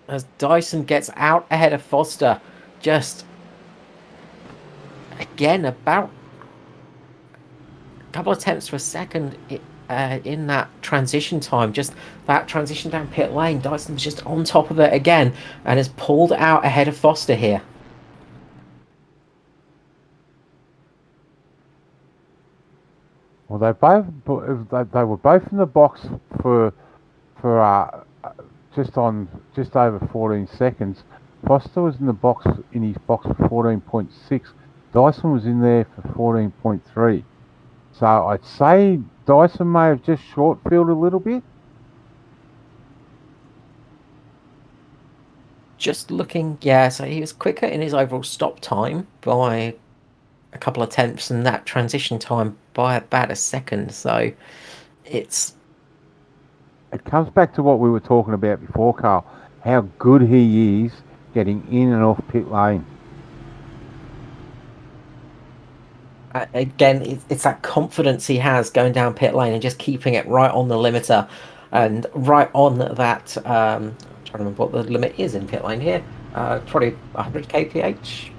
As Dyson gets out ahead of Foster, just again about a couple of tenths for a second in that transition time. Just that transition down pit lane, Dyson's just on top of it again and has pulled out ahead of Foster here. Well, they were both in the box for just over 14 seconds. Foster was in his box for 14.6. Dyson was in there for 14.3. So I'd say Dyson may have just short fielded a little bit. Just looking, yeah, so he was quicker in his overall stop time by a couple of tenths and that transition time by about a second. So it comes back to what we were talking about before, Carl, how good he is getting in and off pit lane. Again, it's that confidence he has going down pit lane and just keeping it right on the limiter and right on that. I'm trying to remember what the limit is in pit lane here. Probably 100 kph,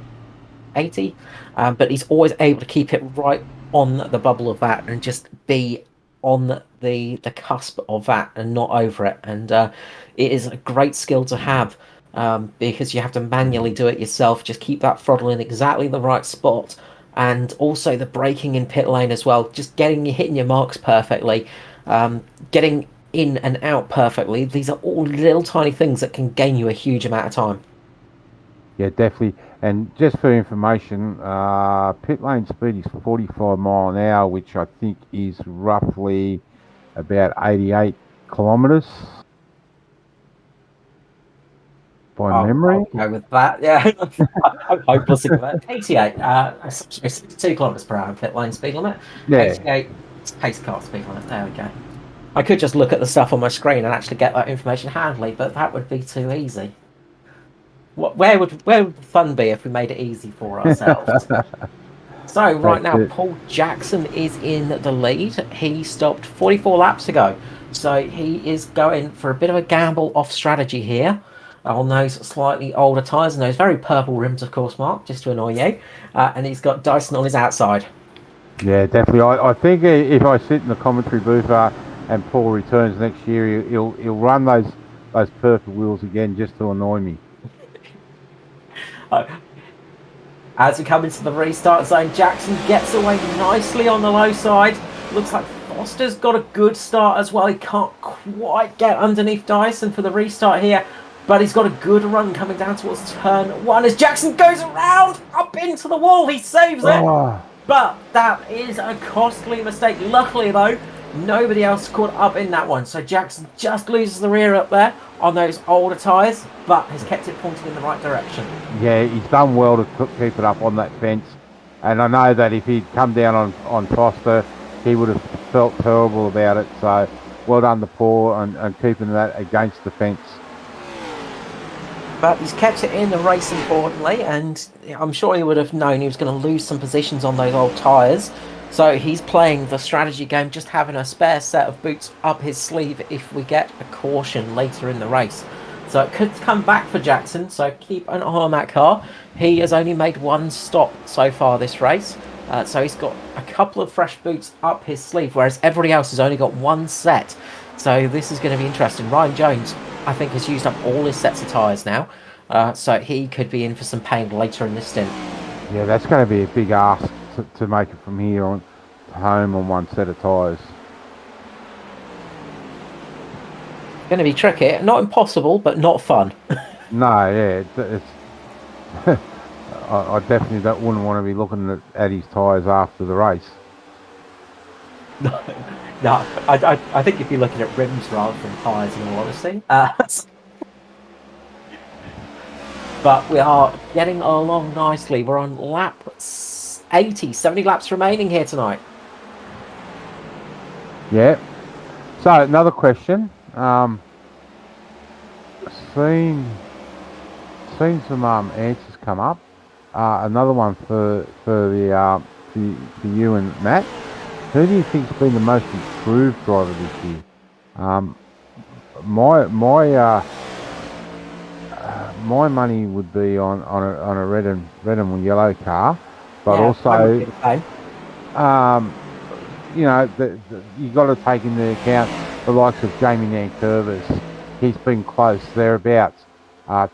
80. But he's always able to keep it right on the bubble of that and just be on the cusp of that and not over it. And it is a great skill to have because you have to manually do it yourself. Just keep that throttle in exactly the right spot. And also the braking in pit lane as well, just hitting your marks perfectly, getting in and out perfectly. These are all little tiny things that can gain you a huge amount of time. Yeah, definitely. And just for information, pit lane speed is 45 mile an hour, which I think is roughly about 88 kilometres by memory. I'll go with that. Yeah, I'm hopeless with that. 88, 62 kilometres per hour pit lane speed limit. Yeah. 88 pace car speed limit. There we go. I could just look at the stuff on my screen and actually get that information handily, but that would be too easy. Where would the fun be if we made it easy for ourselves? So right now, Paul Jackson is in the lead. He stopped 44 laps ago. So he is going for a bit of a gamble off strategy here on those slightly older tyres and those very purple rims, of course, Mark, just to annoy you. And he's got Dyson on his outside. Yeah, definitely. I think if I sit in the commentary booth and Paul returns next year, he'll run those purple wheels again just to annoy me. As we come into the restart zone, Jackson gets away nicely on the low side. Looks like Foster's got a good start as well. He can't quite get underneath Dyson for the restart here, but he's got a good run coming down towards turn one as Jackson goes around up into the wall. He saves it, but that is a costly mistake. Luckily, though, nobody else caught up in that one, so Jackson just loses the rear up there on those older tyres, but has kept it pointing in the right direction. Yeah, he's done well to keep it up on that fence, and I know that if he'd come down on Foster, he would have felt terrible about it, so well done to Paul and keeping that against the fence. But he's kept it in the race importantly, and I'm sure he would have known he was going to lose some positions on those old tyres. So he's playing the strategy game, just having a spare set of boots up his sleeve if we get a caution later in the race. So it could come back for Jackson, so keep an eye on that car. He has only made one stop so far this race, So he's got a couple of fresh boots up his sleeve, whereas everybody else has only got one set. So this is going to be interesting. Ryan Jones, I think, has used up all his sets of tyres now. So he could be in for some pain later in this stint. Yeah, that's going to be a big ask to make it from here on home on one set of tyres. Going to be tricky. Not impossible, but not fun. No, yeah, it's I definitely wouldn't want to be looking at his tyres after the race. No, I think you'd be looking at rims rather than tyres, in all honesty. But we are getting along nicely. We're on lap 80, 70 laps remaining here tonight. Yeah. So another question. Seen some answers come up. Another one for you and Matt. Who do you think's been the most improved driver this year? My money would be on a red and yellow car, but Yeah, also same. you know you got to take into account the likes of Jamie Nankervis. He's been close thereabouts.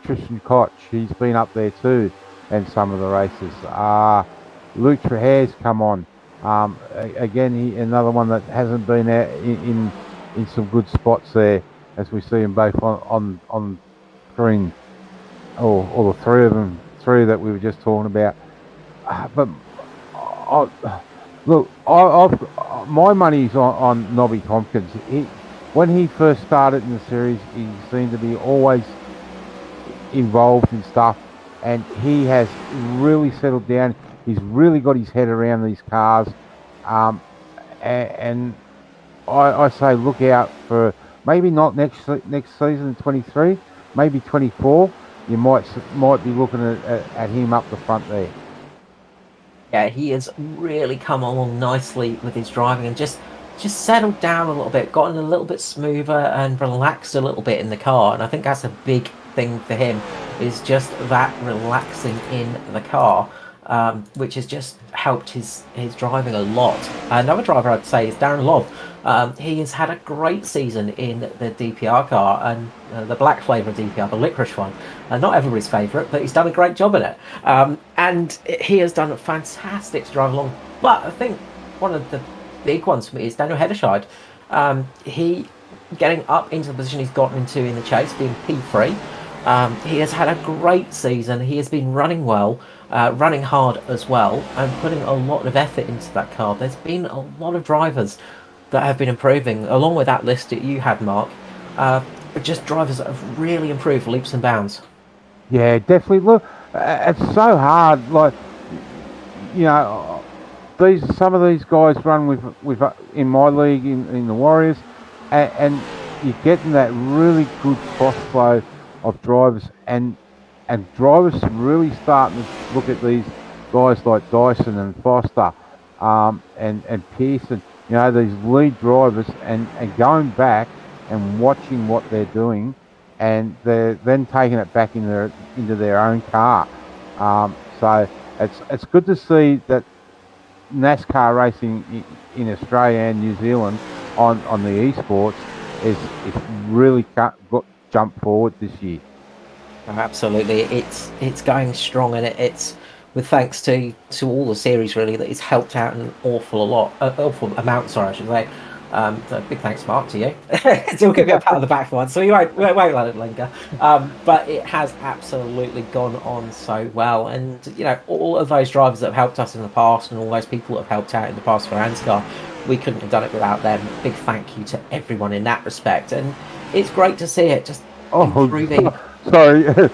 Tristan Koch, he's been up there too, in some of the races. Luke Trahare's come on. Again, another one that hasn't been out in some good spots there, as we see them both on screen, or the three that we were just talking about. But look, my money's on Nobby Tompkins. When he first started in the series, he seemed to be always involved in stuff, and he has really settled down. He's really got his head around these cars, and I say look out for maybe not next season 23, maybe 24. You might be looking at him up the front there. Yeah, he has really come along nicely with his driving and just settled down a little bit, gotten a little bit smoother and relaxed a little bit in the car. And I think that's a big thing for him, is just that relaxing in the car, which has just helped his driving a lot. Another driver I'd say is Darren Lobb. He has had a great season in the DPR car, and the black flavour of DPR, the licorice one. Not everybody's favourite, but he's done a great job in it. And he has done a fantastic to drive along. But I think one of the big ones for me is Daniel Hederscheid. He getting up into the position he's gotten into in the chase, being P3. He has had a great season. He has been running well, running hard as well, and putting a lot of effort into that car. There's been a lot of drivers that have been improving, along with that list that you had, Mark. Just drivers that have really improved leaps and bounds. Yeah, definitely. Look, it's so hard. Like, some of these guys run with in my league in the Warriors, and you're getting that really good cross flow of drivers, and drivers really starting to look at these guys like Dyson and Foster, and Pearson. These lead drivers, and going back and watching what they're doing, and they're then taking it back into their own car. So it's good to see that NASCAR racing in Australia and New Zealand on the esports is really got jumped forward this year. Oh, absolutely, it's going strong, and it's with thanks to all the series really that it's helped out an awful amount. Sorry, I should say. So big thanks, Mark, to you. We'll give you a pat on the back for one, so we won't let it linger. But it has absolutely gone on so well, and all of those drivers that have helped us in the past, and all those people that have helped out in the past for ANZCAR, we couldn't have done it without them. Big thank you to everyone in that respect, and it's great to see it just improving. Sorry,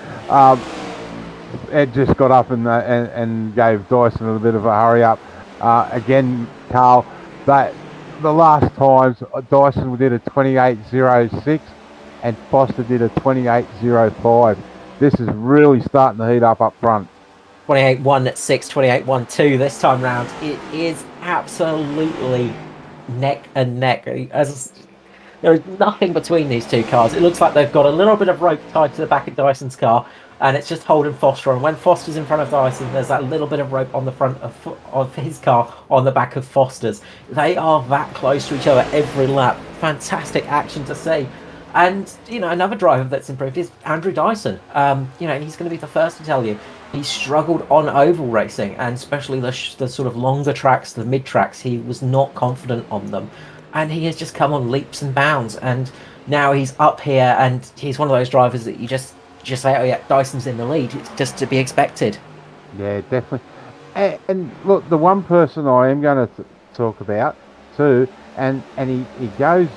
Ed just got up and gave Dyson a little bit of a hurry up. Again, Carl, that the last times Dyson did a 28.06 and Foster did a 28.05. This is really starting to heat up front. 28.16, 28.12 this time round. It is absolutely neck and neck. There is nothing between these two cars. It looks like they've got a little bit of rope tied to the back of Dyson's car, and it's just holding Foster on. When Foster's in front of Dyson, there's that little bit of rope on the front of his car on the back of Foster's. They are that close to each other every lap. Fantastic action to see. And, another driver that's improved is Andrew Dyson. He's going to be the first to tell you he struggled on oval racing, and especially the sort of longer tracks, the mid tracks, he was not confident on them. And he has just come on leaps and bounds. And now he's up here, and he's one of those drivers that you just say, oh yeah, Dyson's in the lead. It's just to be expected. Yeah, definitely. And look, the one person I am going to talk about too, and he goes,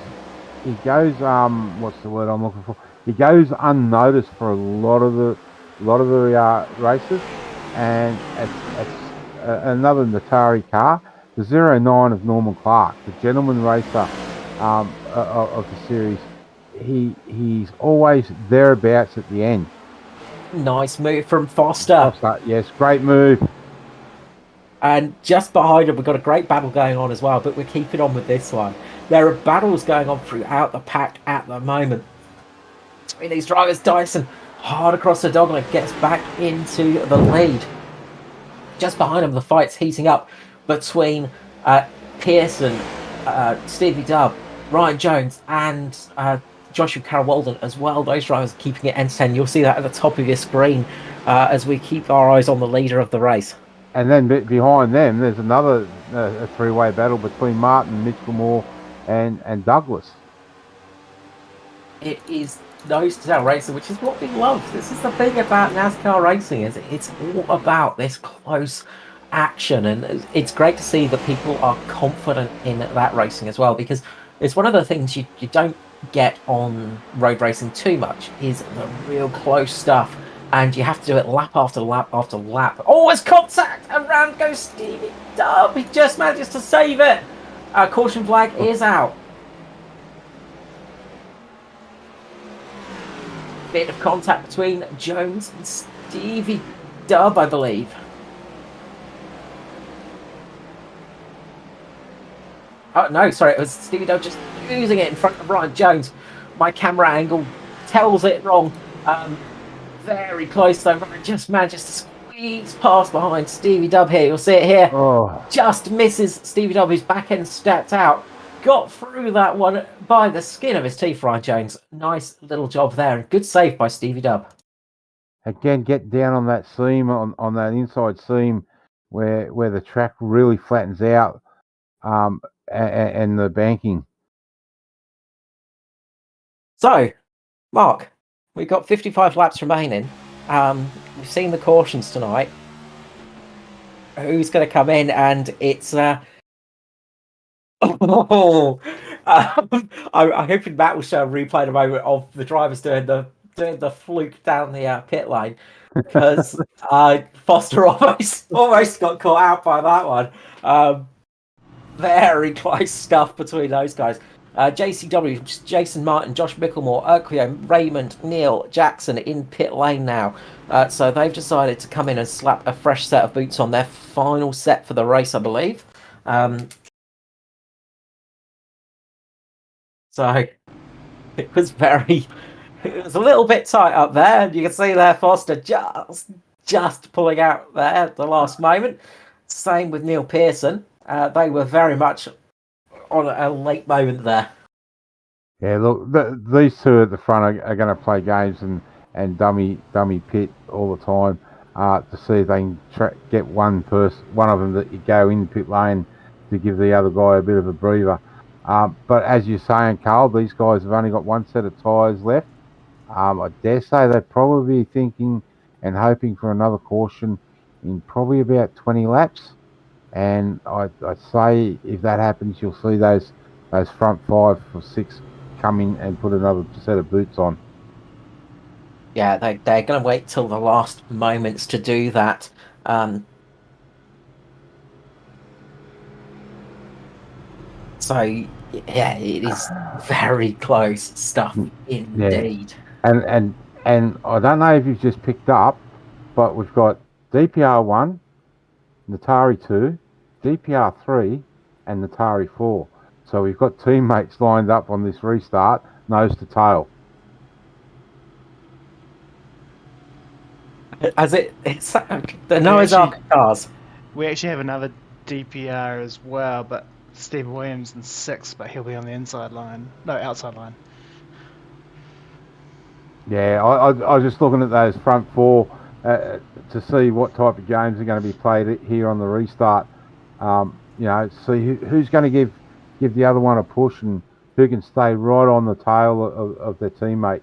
what's the word I'm looking for? He goes unnoticed for a lot of the races, and it's another Natari car, the 09 of Norman Clark, the gentleman racer of the series. He's always thereabouts at the end. Nice move from Foster. Yes, great move. And just behind him, we've got a great battle going on as well, but we're keeping on with this one. There are battles going on throughout the pack at the moment. Between these drivers, Dyson hard across the dogleg, gets back into the lead. Just behind him, the fight's heating up between Pearson, Stevie Dubb, Ryan Jones, and Joshua Carroll-Walden as well. Those drivers are keeping it entertaining. You'll see that at the top of your screen as we keep our eyes on the leader of the race. And then behind them, there's another a three-way battle between Martin, Mitch Gilmore, and Douglas. It is nose-to-tail racing, which is what we love. This is the thing about NASCAR racing, is it's all about this close action, and it's great to see that people are confident in that racing as well, because it's one of the things you don't get on road racing too much, is the real close stuff, and you have to do it lap after lap after lap. Oh, it's contact, and round goes Stevie Dubb. He just manages to save it. Caution flag is out. Bit of contact between Jones and Stevie Dubb, I believe. Oh, no, sorry, it was Stevie Dubb just using it in front of Ryan Jones. My camera angle tells it wrong. Very close, though. Ryan just manages to squeeze past behind Stevie Dubb here. You'll see it here. Oh. Just misses Stevie Dubb, whose back end stepped out. Got through that one by the skin of his teeth, Ryan Jones. Nice little job there. And good save by Stevie Dubb. Again, get down on that seam, on that inside seam where the track really flattens out, and the banking. So, Mark, we've got 55 laps remaining. We've seen the cautions tonight. Who's going to come in? And it's... I'm hoping Matt will show a replay in a moment of the drivers doing the fluke down the pit lane, because Foster almost got caught out by that one. Very close stuff between those guys. JCW, Jason Martin, Josh Micklemore, Urquio, Raymond, Neil, Jackson in pit lane now. So they've decided to come in and slap a fresh set of boots on, their final set for the race, I believe. So it was a little bit tight up there. You can see there Foster just pulling out there at the last moment. Same with Neil Pearson. They were very much on a late moment there. Yeah, look, these two at the front are going to play games and dummy pit all the time to see if they can get one of them that go in the pit lane to give the other guy a bit of a breather. But as you're saying, Carl, these guys have only got one set of tyres left. I dare say they're probably thinking and hoping for another caution in probably about 20 laps. And I'd say if that happens, you'll see those front 5 or 6 come in and put another set of boots on. Yeah, they're going to wait till the last moments to do that. So, yeah, it is very close stuff indeed. Yeah. And I don't know if you've just picked up, but we've got DPR1, Natari 2, DPR 3, and Natari 4. So we've got teammates lined up on this restart, nose to tail. As it's the Noah's Ark cars. We actually have another DPR as well, but Stephen Williams in 6th, but he'll be on the inside line. No, outside line. Yeah, I was just looking at those front four to see what type of games are going to be played here on the restart. See who's going to give the other one a push and who can stay right on the tail of their teammate.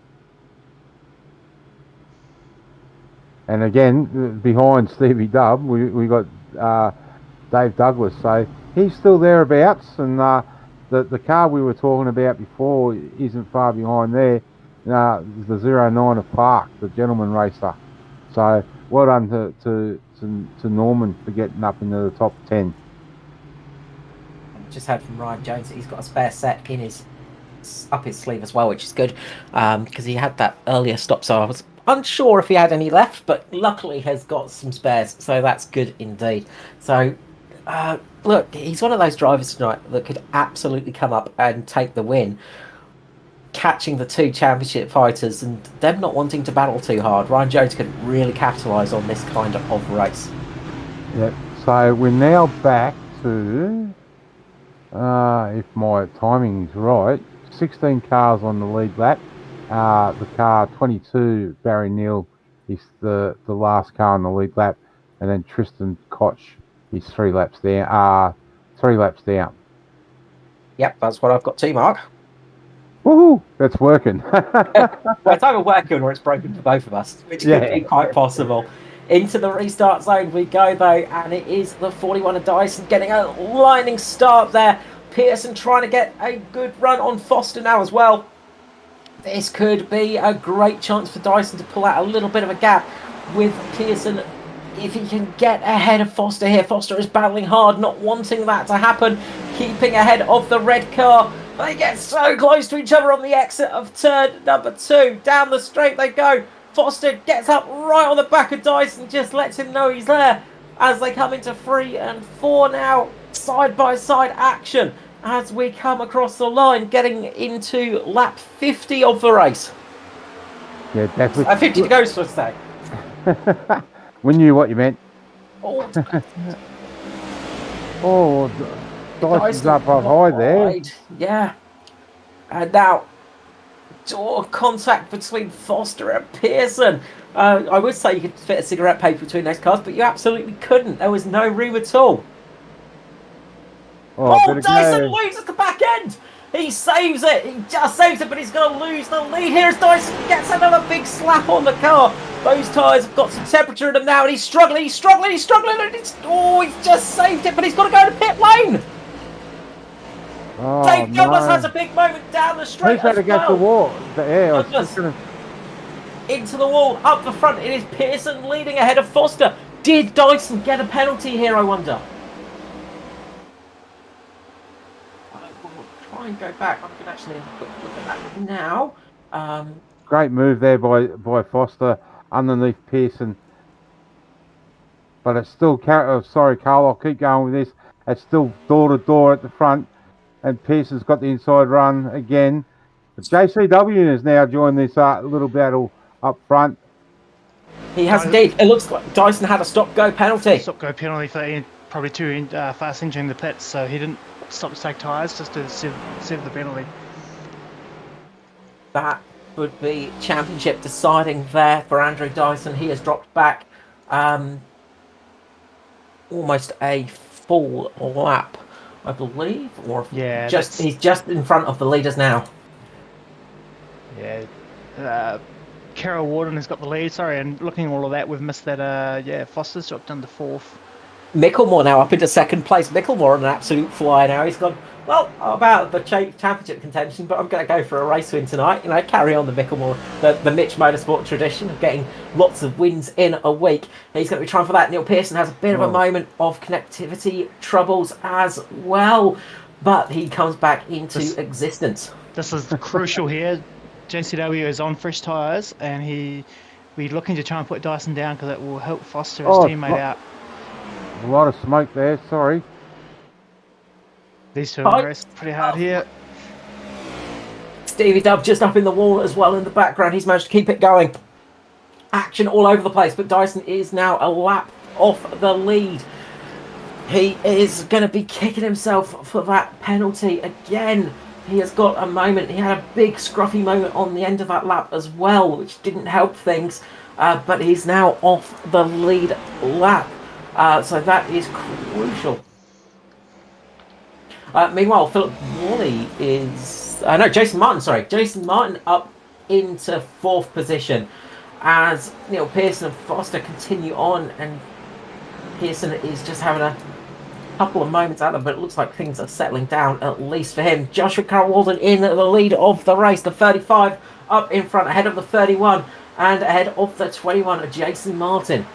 And again, behind Stevie Dubb, we got Dave Douglas. So he's still thereabouts, and the car we were talking about before isn't far behind there. The 09 of Park, the gentleman racer. So well done to Norman for getting up into the top 10. Just heard from Ryan Jones that he's got a spare set in up his sleeve as well, which is good because he had that earlier stop, so I was unsure if he had any left, but luckily has got some spares, so that's good indeed. So look, he's one of those drivers tonight that could absolutely come up and take the win, catching the two championship fighters and them not wanting to battle too hard. Ryan Jones could really capitalise on this kind of race. Yep. So we're now back to, if my timing is right, 16 cars on the lead lap. The car 22, Barry Neal, is the last car on the lead lap, and then Tristan Koch is 3 laps down. 3 laps down. Yep, that's what I've got too, Mark. Woohoo! That's working. Well, it's either working or it's broken for both of us, which could be quite possible. Into the restart zone we go, though, and it is the 41 of Dyson getting a lightning start there. Pearson trying to get a good run on Foster now as well. This could be a great chance for Dyson to pull out a little bit of a gap with Pearson if he can get ahead of Foster here. Foster is battling hard, not wanting that to happen, keeping ahead of the red car. They get so close to each other on the exit of turn number 2. Down the straight they go. Foster gets up right on the back of Dyson, just lets him know he's there as they come into 3 and 4 now. Side-by-side action as we come across the line, getting into lap 50 of the race. Yeah, definitely. 50 to go, so to say. We knew what you meant. Oh, Dyson's up high there. Yeah. And now, door contact between Foster and Pearson. I would say you could fit a cigarette paper between those cars, but you absolutely couldn't. There was no room at all. Oh, Dyson loses the back end. He saves it. He just saves it, but he's going to lose the lead here as Dyson gets another big slap on the car. Those tyres have got some temperature in them now, and he's struggling. And he's just saved it, but he's got to go to pit lane. Dave Douglas has a big moment down the straight. He's had to get the wall. Yeah, into the wall, up the front. It is Pearson leading ahead of Foster. Did Dyson get a penalty here, I wonder? I will try and go back. I can actually have a quick look at that now. Great move there by Foster underneath Pearson. But it's still, sorry Carl, I'll keep going with this. It's still door to door at the front. And Pearson's got the inside run again. But JCW has now joined this little battle up front. He has indeed. It looks like Dyson had a stop-go penalty. Stop-go penalty for probably too fast entering the pits, so he didn't stop to take tyres just to serve the penalty. That would be championship deciding there for Andrew Dyson. He has dropped back almost a full lap, I believe, or yeah, he's just in front of the leaders now. Yeah, Carol Warden has got the lead. Sorry, and looking at all of that, we've missed that. Foster's dropped down to 4th. Micklemore now up into 2nd place. Micklemore on an absolute fly now. He's gone, well, about the championship contention, but I'm going to go for a race win tonight. Carry on the Micklemore, the Mitch Motorsport tradition of getting lots of wins in a week. He's going to be trying for that. Neil Pearson has a bit of a moment of connectivity troubles as well, but he comes back into existence. This is crucial here. JCW is on fresh tyres, and we're looking to try and put Dyson down because it will help Foster his teammate out. A lot of smoke there, sorry. These two are racing pretty hard here. Stevie Dubb just up in the wall as well in the background. He's managed to keep it going. action all over the place, but Dyson is now a lap off the lead. He is going to be kicking himself for that penalty again. He has got a moment. He had a big scruffy moment on the end of that lap as well, which didn't help things. But he's now off the lead lap. So that is crucial. Meanwhile, Philip Worley is... Jason Martin up into 4th position as Neil Pearson and Foster continue on, and Pearson is just having a couple of moments out of it, but it looks like things are settling down, at least for him. Joshua Carroll-Walden in the lead of the race, the 35 up in front, ahead of the 31 and ahead of the 21 of Jason Martin.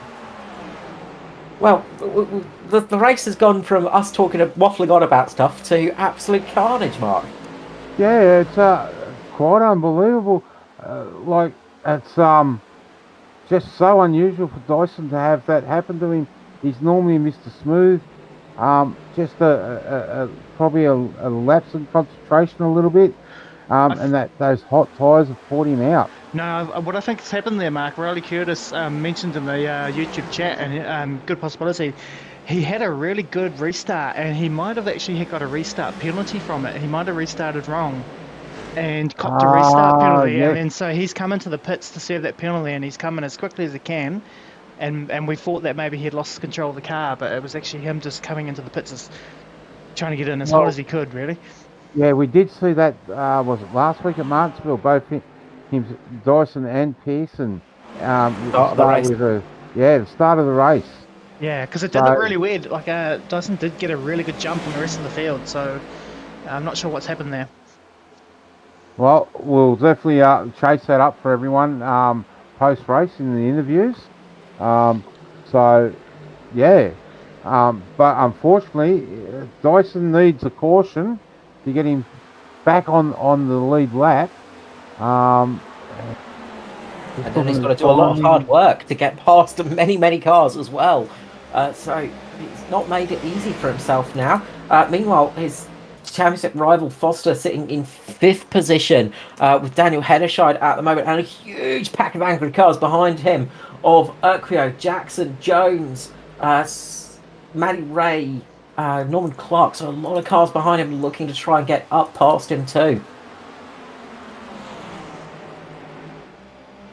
Well, the race has gone from us waffling on about stuff to absolute carnage, Mark. Yeah, it's quite unbelievable. It's just so unusual for Dyson to have that happen to him. He's normally Mr. Smooth. Just probably a lapse in concentration a little bit, and those hot tyres have poured him out. No, what I think has happened there, Mark, Riley Curtis mentioned in the YouTube chat, and good possibility, he had a really good restart, and he might have actually got a restart penalty from it. He might have restarted wrong and copped a restart penalty, yeah. and so he's come into the pits to serve that penalty, and he's coming as quickly as he can. And we thought that maybe he'd lost control of the car, but it was actually him just coming into the pits, trying to get in as hot as he could, really. Yeah, we did see that, was it last week at Martinsville, both him, Dyson and Pearson, the start of the race. Yeah, because it did look really weird. Like, Dyson did get a really good jump on the rest of the field, so I'm not sure what's happened there. Well, we'll definitely chase that up for everyone post-race in the interviews. But unfortunately, Dyson needs a caution to get him back on the lead lap. And then he's got to do a lot of hard work to get past many cars as well. So he's not made it easy for himself now. Meanwhile, his championship rival Foster sitting in 5th position with Daniel Hederscheid at the moment, and a huge pack of angry cars behind him of Urquio, Jackson, Jones, Matty Ray, Norman Clark. So a lot of cars behind him looking to try and get up past him too.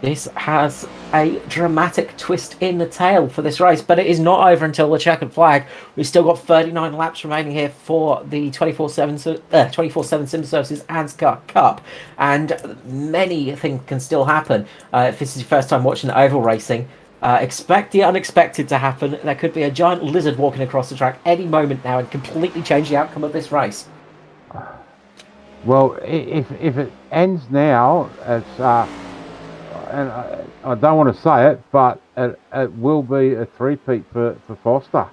This has a dramatic twist in the tail for this race, but it is not over until the checkered flag. We've still got 39 laps remaining here for the 24/7 Sim Services ANZCAR Cup, and many things can still happen. If this is your first time watching oval racing, expect the unexpected to happen. There could be a giant lizard walking across the track any moment now and completely change the outcome of this race. Well, if it ends now, it's... and I don't want to say it, but it will be a three-peat for Foster.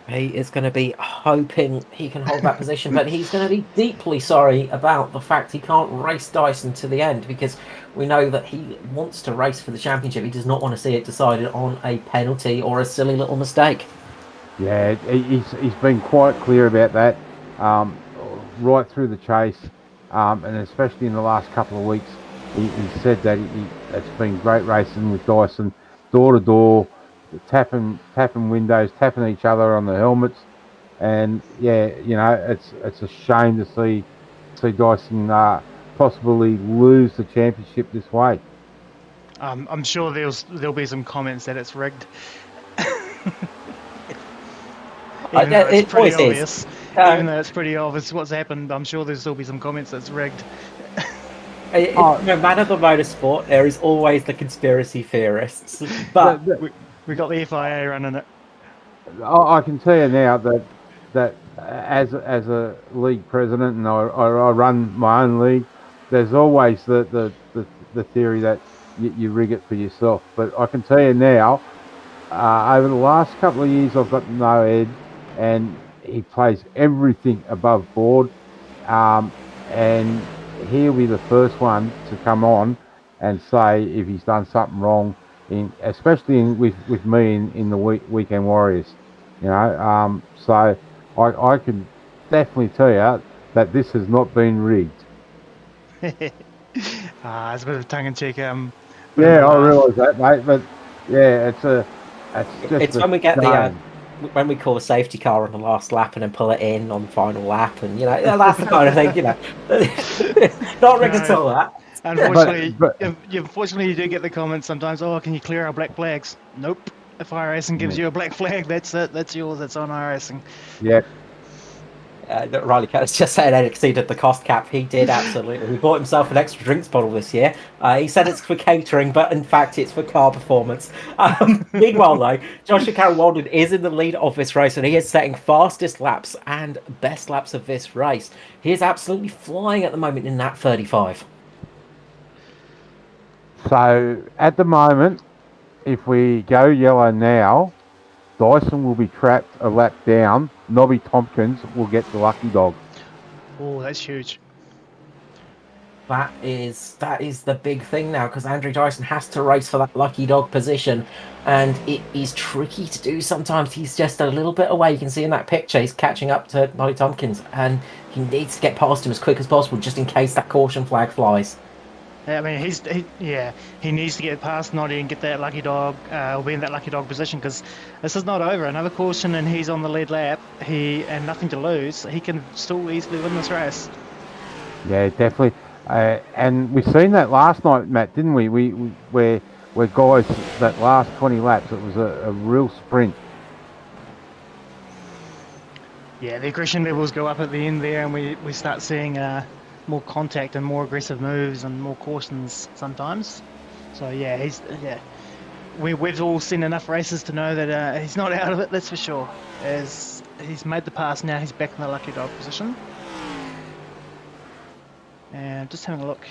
He is going to be hoping he can hold that position, but he's going to be deeply sorry about the fact he can't race Dyson to the end, because we know that he wants to race for the championship. He does not want to see it decided on a penalty or a silly little mistake. Yeah, he's been quite clear about that right through the chase. And especially in the last couple of weeks, he said that it's been great racing with Dyson, door to door, tapping windows, tapping each other on the helmets, and it's a shame to see Dyson possibly lose the championship this way. I'm sure there'll be some comments that it's rigged. Even though it's pretty obvious. Even though it's pretty obvious what's happened, I'm sure there'll still be some comments that's rigged. No matter the motorsport, there is always the conspiracy theorists. But we got the FIA running it. I can tell you now that as a league president, and I run my own league, there's always the theory that you rig it for yourself. But I can tell you now, over the last couple of years, I've got to know Ed, and he plays everything above board, and he'll be the first one to come on and say if he's done something wrong, especially with me in the Weekend Warriors. So I can definitely tell you that this has not been rigged. It's a bit of tongue in cheek, bit of a Yeah, I laugh. realise that, mate. But yeah, it's just It's a when we get the shame. when we call a safety car on the last lap and then pull it in on the final lap, and yeah, that's the kind of thing, not rigged at No, all. That. But unfortunately, but unfortunately, you do get the comments sometimes. Oh, can you clear our black flags? Nope. If iRacing gives yeah, you a black flag, that's it. That's yours. That's on iRacing. yeah. That Riley Curtis just said Ed exceeded the cost cap. He did absolutely. He bought himself an extra drinks bottle this year. He said it's for catering, but in fact it's for car performance. Meanwhile, though, Joshua Carroll Walden is in the lead of this race, and he is setting fastest laps and best laps of this race. He is absolutely flying at the moment in that 35. So at the moment, if we go yellow now, Dyson will be trapped a lap down. Nobby Tompkins will get the lucky dog. Oh, that's huge. That is the big thing now because Andrew Dyson has to race for that lucky dog position, and it is tricky to do sometimes. He's just a little bit away. You can see in that picture he's catching up to Nolly Tompkins, and he needs to get past him as quick as possible just in case that caution flag flies. I mean, he needs to get past Noddy and get that lucky dog, or be in that lucky dog position because this is not over. Another caution and he's on the lead lap. And nothing to lose. He can still easily win this race. Yeah, definitely. And we seen that last night, Matt, didn't we? Where guys that last 20 laps, it was a real sprint. Yeah, the aggression levels go up at the end there, and we start seeing more contact and more aggressive moves and more cautions sometimes. So yeah, we've all seen enough races to know that he's not out of it. That's for sure. As he's made the pass now, he's back in the lucky dog position. And just having a look.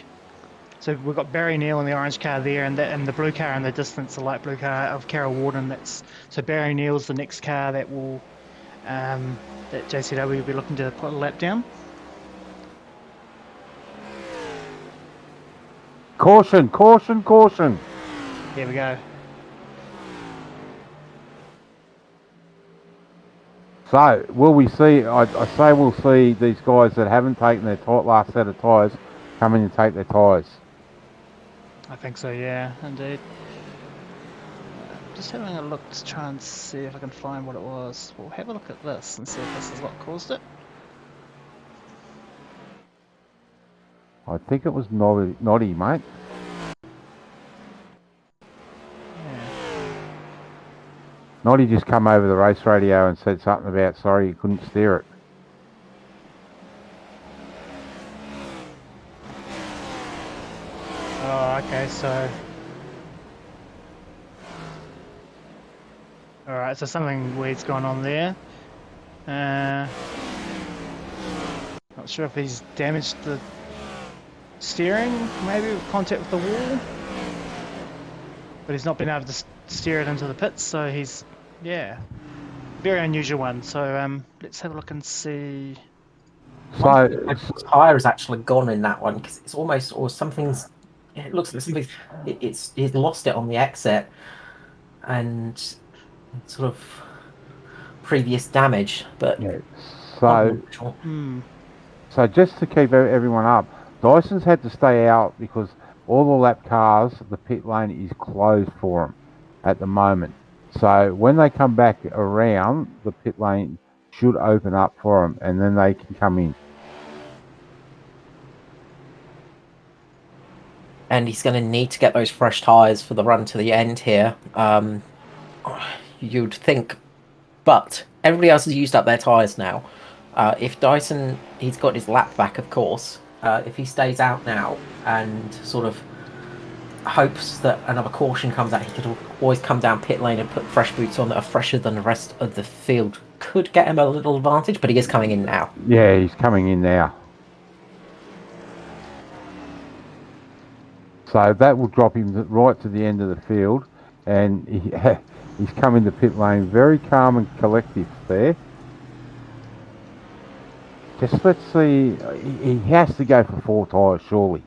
So we've got Barry Neal in the orange car there, and the blue car in the distance, the light blue car of Carol Warden. So Barry Neal's the next car that will that JCW will be looking to put a lap down. Caution, caution, caution. Here we go. So, will we see, I say we'll see these guys that haven't taken their last set of tyres come in and take their tyres. I think so, yeah, indeed. Just having a look to try and see if I can find what it was. We'll have a look at this and see if this is what caused it. I think it was Noddy, mate. Yeah. Noddy just come over the race radio and said something about sorry he couldn't steer it. Oh, okay, so... Alright, so something weird's gone on there. Not sure if he's damaged the steering, maybe with contact with the wall. But he's not been able to steer it into the pits, so he's, yeah, very unusual one. So let's have a look and see. So, The tyre is actually gone in that one because it's almost, or something's, it looks like something, he's lost it on the exit and sort of previous damage, but yeah, so, so just to keep everyone up, Dyson's had to stay out because all the lap cars, the pit lane is closed for them at the moment. So when they come back around, the pit lane should open up for them and then they can come in. and he's going to need to get those fresh tyres for the run to the end here. You'd think, but everybody else has used up their tyres now. If Dyson, he's got his lap back, of course. If he stays out now and sort of hopes that another caution comes out, he could always come down pit lane and put fresh boots on that are fresher than the rest of the field. Could get him a little advantage, but he is coming in now. Yeah, he's coming in now. So that will drop him right to the end of the field, and he's come into pit lane very calm and collective there. Just let's see, he has to go for 4 tyres surely.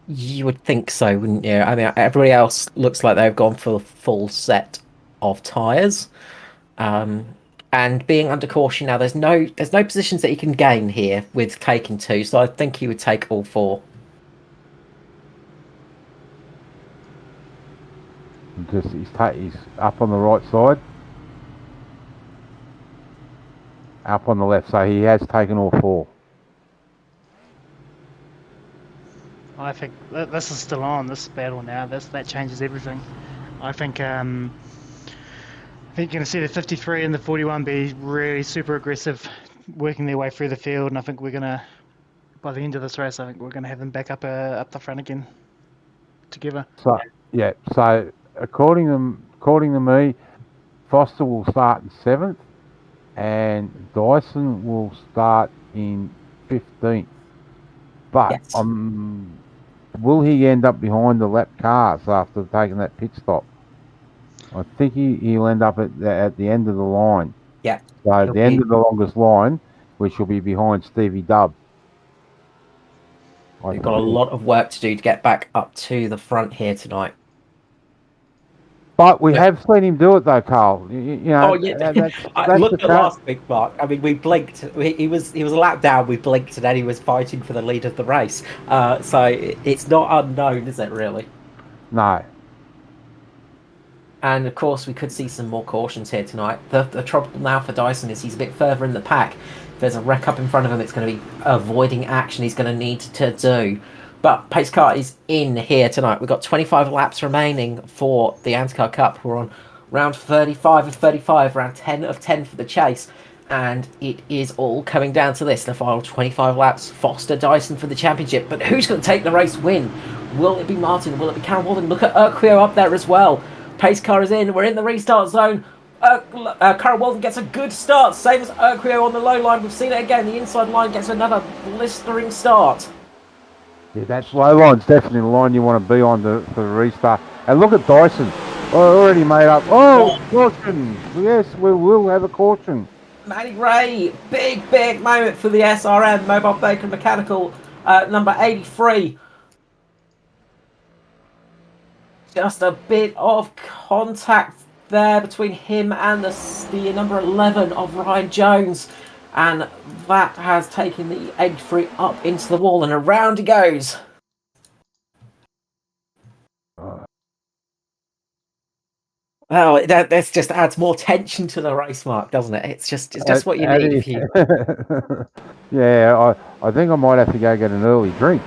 You would think so, wouldn't you? I mean, everybody else looks like they've gone for a full set of tyres. And being under caution now, there's no positions that he can gain here with taking 2, so I think he would take all 4. Just he's up on the right side, up on the left. So he has taken all 4. I think this is still on, this battle now. That changes everything. I think you're going to see the 53 and the 41 be really super aggressive, working their way through the field, and I think we're going to, by the end of this race, I think we're going to have them back up the front again together. So yeah. So according to me, Foster will start in 7th, and Dyson will start in 15th. But Yes. will he end up behind the lap cars after taking that pit stop? I think he'll end up at the end of the line. Yeah. So the end of the longest line, which will be behind Stevie Dubb. We've got a lot of work to do to get back up to the front here tonight. But we have seen him do it though, Carl. You know, Oh yeah, that's look the at last week, Mark. I mean, we blinked. He was a lap down. We blinked, and then he was fighting for the lead of the race. So it's not unknown, is it? Really? No. And of course, we could see some more cautions here tonight. The trouble now for Dyson is he's a bit further in the pack. If there's a wreck up in front of him, it's going to be avoiding action he's going to need to do. But pace car is in here tonight. We've got 25 laps remaining for the ANZCAR Cup. We're on round 35 of 35, round 10 of 10 for the chase. And it is all coming down to this. The final 25 laps, Foster Dyson for the championship. But who's going to take the race win? Will it be Martin? Will it be Karen Walden? Look at Urquio up there as well. Pace car is in. We're in the restart zone. Karen Walden gets a good start. Same as Urquio on the low line. We've seen it again. The inside line gets another blistering start. Yeah, that's low line's definitely the line you want to be on for the restart. And look at Dyson. Already made up. Oh, caution. Yes, we will have a caution. Matty Ray, big moment for the SRM, Mobile Baker Mechanical, number 83. Just a bit of contact there between him and the number 11 of Ryan Jones. And that has taken the 83 up into the wall, and around he goes. Well, that just adds more tension to the race, Mark, doesn't it? It's just what you need. Yeah, I think I might have to go get an early drink.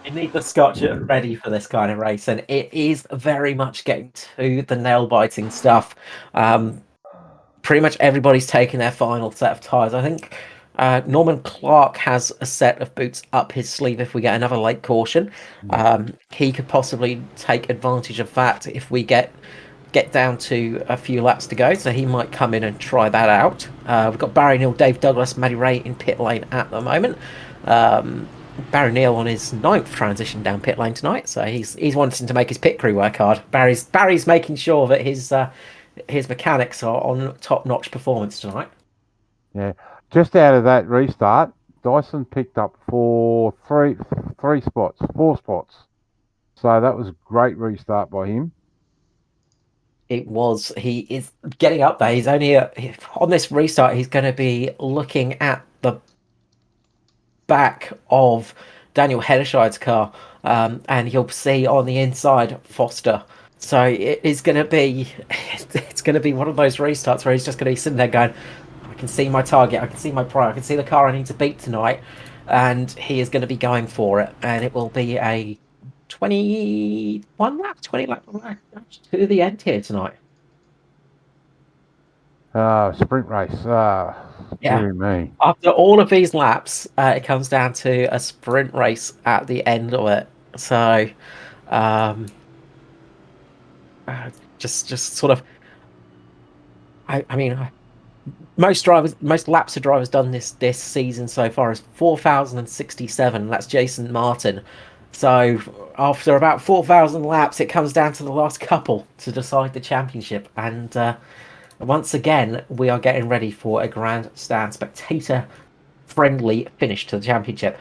You need the scotch ready for this kind of race, and it is very much getting to the nail-biting stuff. Pretty much everybody's taken their final set of tyres. I think Norman Clark has a set of boots up his sleeve if we get another late caution. He could possibly take advantage of that if we get down to a few laps to go, so he might come in and try that out. We've got Barry Neal, Dave Douglas, Matty Ray in pit lane at the moment. Barry Neal on his 9th transition down pit lane tonight, so he's wanting to make his pit crew work hard. Barry's making sure that his mechanics are on top-notch performance tonight. Yeah, just out of that restart, Dyson picked up four spots. So that was a great restart by him. It was. He is getting up there. He's only on this restart. He's going to be looking at the back of Daniel Hedeshide's car, and you'll see on the inside Foster. So it is going to be. It's going to be one of those restarts where he's just going to be sitting there going, "I can see my target. I can see my pride. I can see the car I need to beat tonight," and he is going to be going for it. And it will be a 20 lap to the end here tonight. Sprint race. Yeah. Me. After all of these laps, it comes down to a sprint race at the end of it. So, just sort of. I mean, most laps of drivers done this season so far is 4,067. That's Jason Martin. So after about 4,000 laps, it comes down to the last couple to decide the championship. And once again, we are getting ready for a grandstand, spectator-friendly finish to the championship.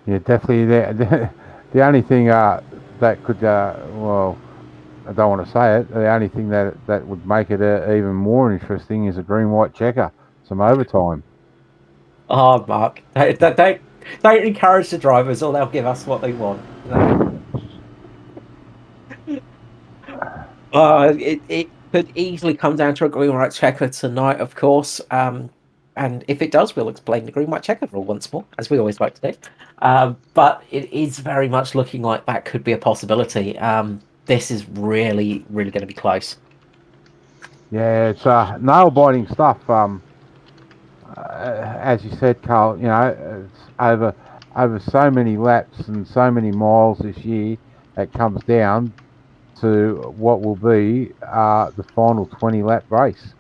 Yeah, definitely. The only thing that could, well, I don't want to say it. The only thing that would make it even more interesting is a green-white checker, some overtime. Oh, Mark, don't encourage the drivers, or they'll give us what they want. No. It could easily come down to a green white checker tonight, of course. And if it does, we'll explain the green white checker rule once more, as we always like to do. But it is very much looking like that could be a possibility. This is really, really going to be close. Yeah, it's nail biting stuff. As you said, Carl, it's over so many laps and so many miles this year. It comes down to what will be the final 20-lap race.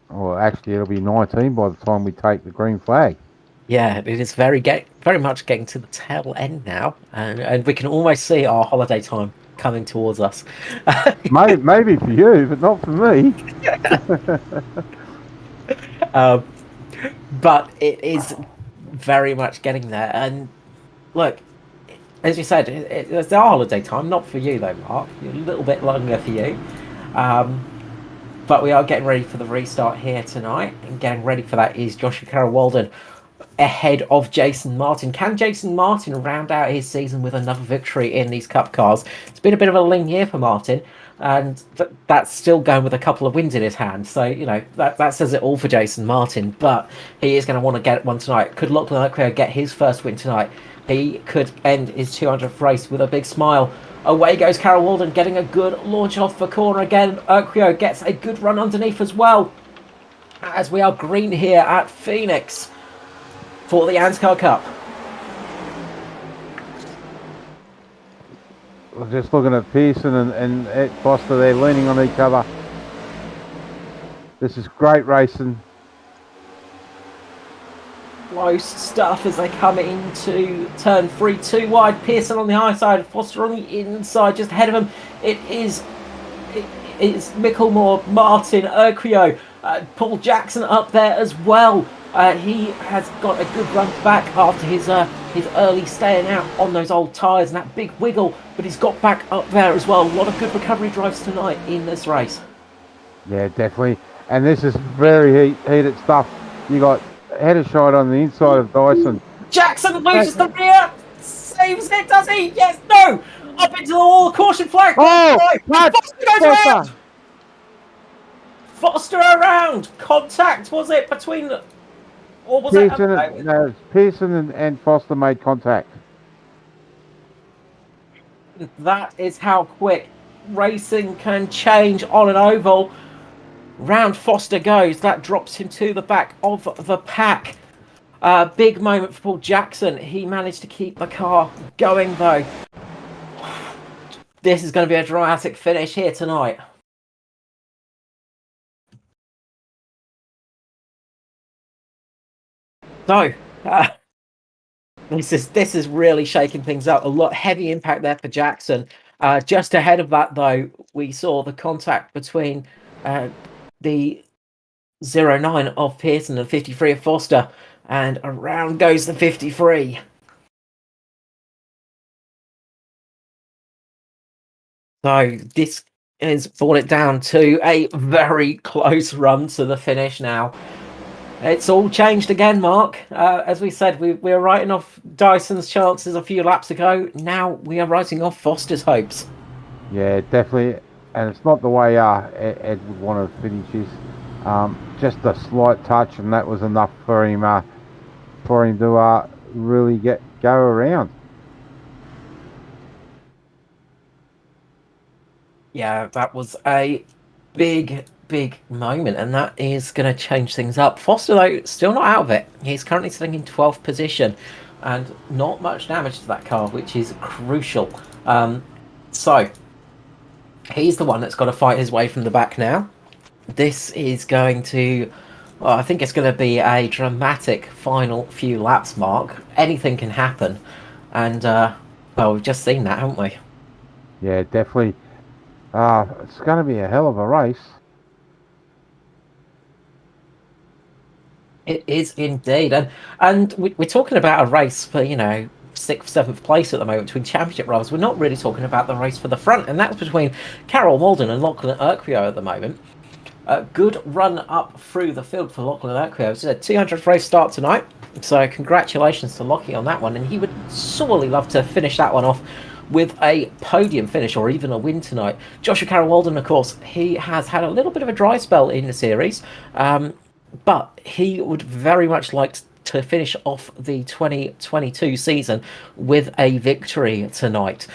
Well, actually, it'll be 19 by the time we take the green flag. Yeah, it is very much getting to the tail end now, and we can almost see our holiday time coming towards us. Maybe for you, but not for me. But it is very much getting there. And look, as you said, it's our holiday time, not for you though, Mark. A little bit longer for you. But we are getting ready for the restart here tonight, and getting ready for that is Joshua Carroll-Walden ahead of Jason Martin. Can Jason Martin round out his season with another victory in these Cup cars? It's been a bit of a lean year for Martin, and that's still going with a couple of wins in his hand. So, that says it all for Jason Martin, but he is going to want to get one tonight. Could Lachlan Urquhart get his first win tonight? He could end his 200th race with a big smile. Away goes Carroll-Walden, getting a good launch off the corner again. Urquhart gets a good run underneath as well, as we are green here at Phoenix for the ANZCAR Cup. Just looking at Pearson and Ed Foster, they're leaning on each other. This is great racing. Close stuff as they come into turn 3, 2 wide. Pearson on the high side, Foster on the inside, just ahead of him. It's Micklemore, Martin, Urquhart, Paul Jackson up there as well. He has got a good run back after his early staying out on those old tyres and that big wiggle, but he's got back up there as well. A lot of good recovery drives tonight in this race. Yeah, definitely. And this is very heated stuff. You got header shot on the inside of Dyson. Jackson loses the rear, saves it, does he? Yes, no! Up into the wall, caution flag. Oh, right. Foster goes around. Foster around. Contact, was it, between the... Or was Pearson and Foster made contact. That is how quick racing can change on an oval. Round Foster goes. That drops him to the back of the pack. Big moment for Paul Jackson. He managed to keep the car going, though. This is going to be a dramatic finish here tonight. So, this is really shaking things up. A lot heavy impact there for Jackson. Just ahead of that, though, we saw the contact between the 09 of Pearson and 53 of Foster, and around goes the 53. So this has brought it down to a very close run to the finish now. It's all changed again, Mark. As we said, we were writing off Dyson's chances a few laps ago. Now we are writing off Foster's hopes. Yeah, definitely. And it's not the way Ed would want to finish his. Just a slight touch, and that was enough for him to really go around. Yeah, that was a big moment, and that is going to change things up. Foster, though, still not out of it. He's currently sitting in 12th position, and not much damage to that car, which is crucial. So, he's the one that's got to fight his way from the back now. This is going to... Well, I think it's going to be a dramatic final few laps, Mark. Anything can happen. And, well, we've just seen that, haven't we? Yeah, definitely. It's going to be a hell of a race. It is indeed. And we're talking about a race for, 6th, 7th place at the moment between championship rivals. We're not really talking about the race for the front, and that's between Carroll-Walden and Lachlan Urquhart at the moment. A good run up through the field for Lachlan Urquhart. It's a 200th race start tonight, so congratulations to Lockie on that one, and he would sorely love to finish that one off with a podium finish or even a win tonight. Joshua Carroll-Walden, of course, he has had a little bit of a dry spell in the series, but he would very much like to finish off the 2022 season with a victory tonight.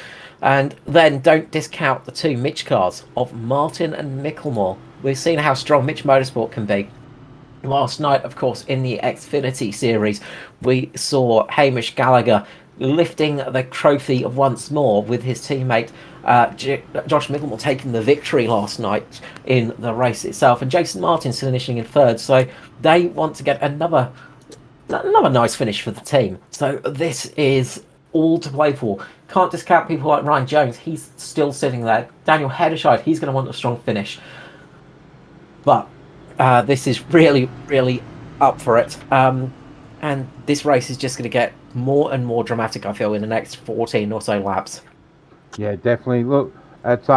And then don't discount the two Mitch cars of Martin and Micklemore. We've seen how strong Mitch Motorsport can be. Last night, of course, in the Xfinity series, we saw Hamish Gallagher lifting the trophy once more with his teammate Josh Micklemore taking the victory last night in the race itself, and Jason Martin finishing in third. So they want to get another nice finish for the team. So this is all to play for. Can't discount people like Ryan Jones. He's still sitting there. Daniel Hederscheid, he's going to want a strong finish. But this is really, really up for it. And this race is just going to get more and more dramatic, I feel, in the next 14 or so laps. Yeah, definitely. Look, it's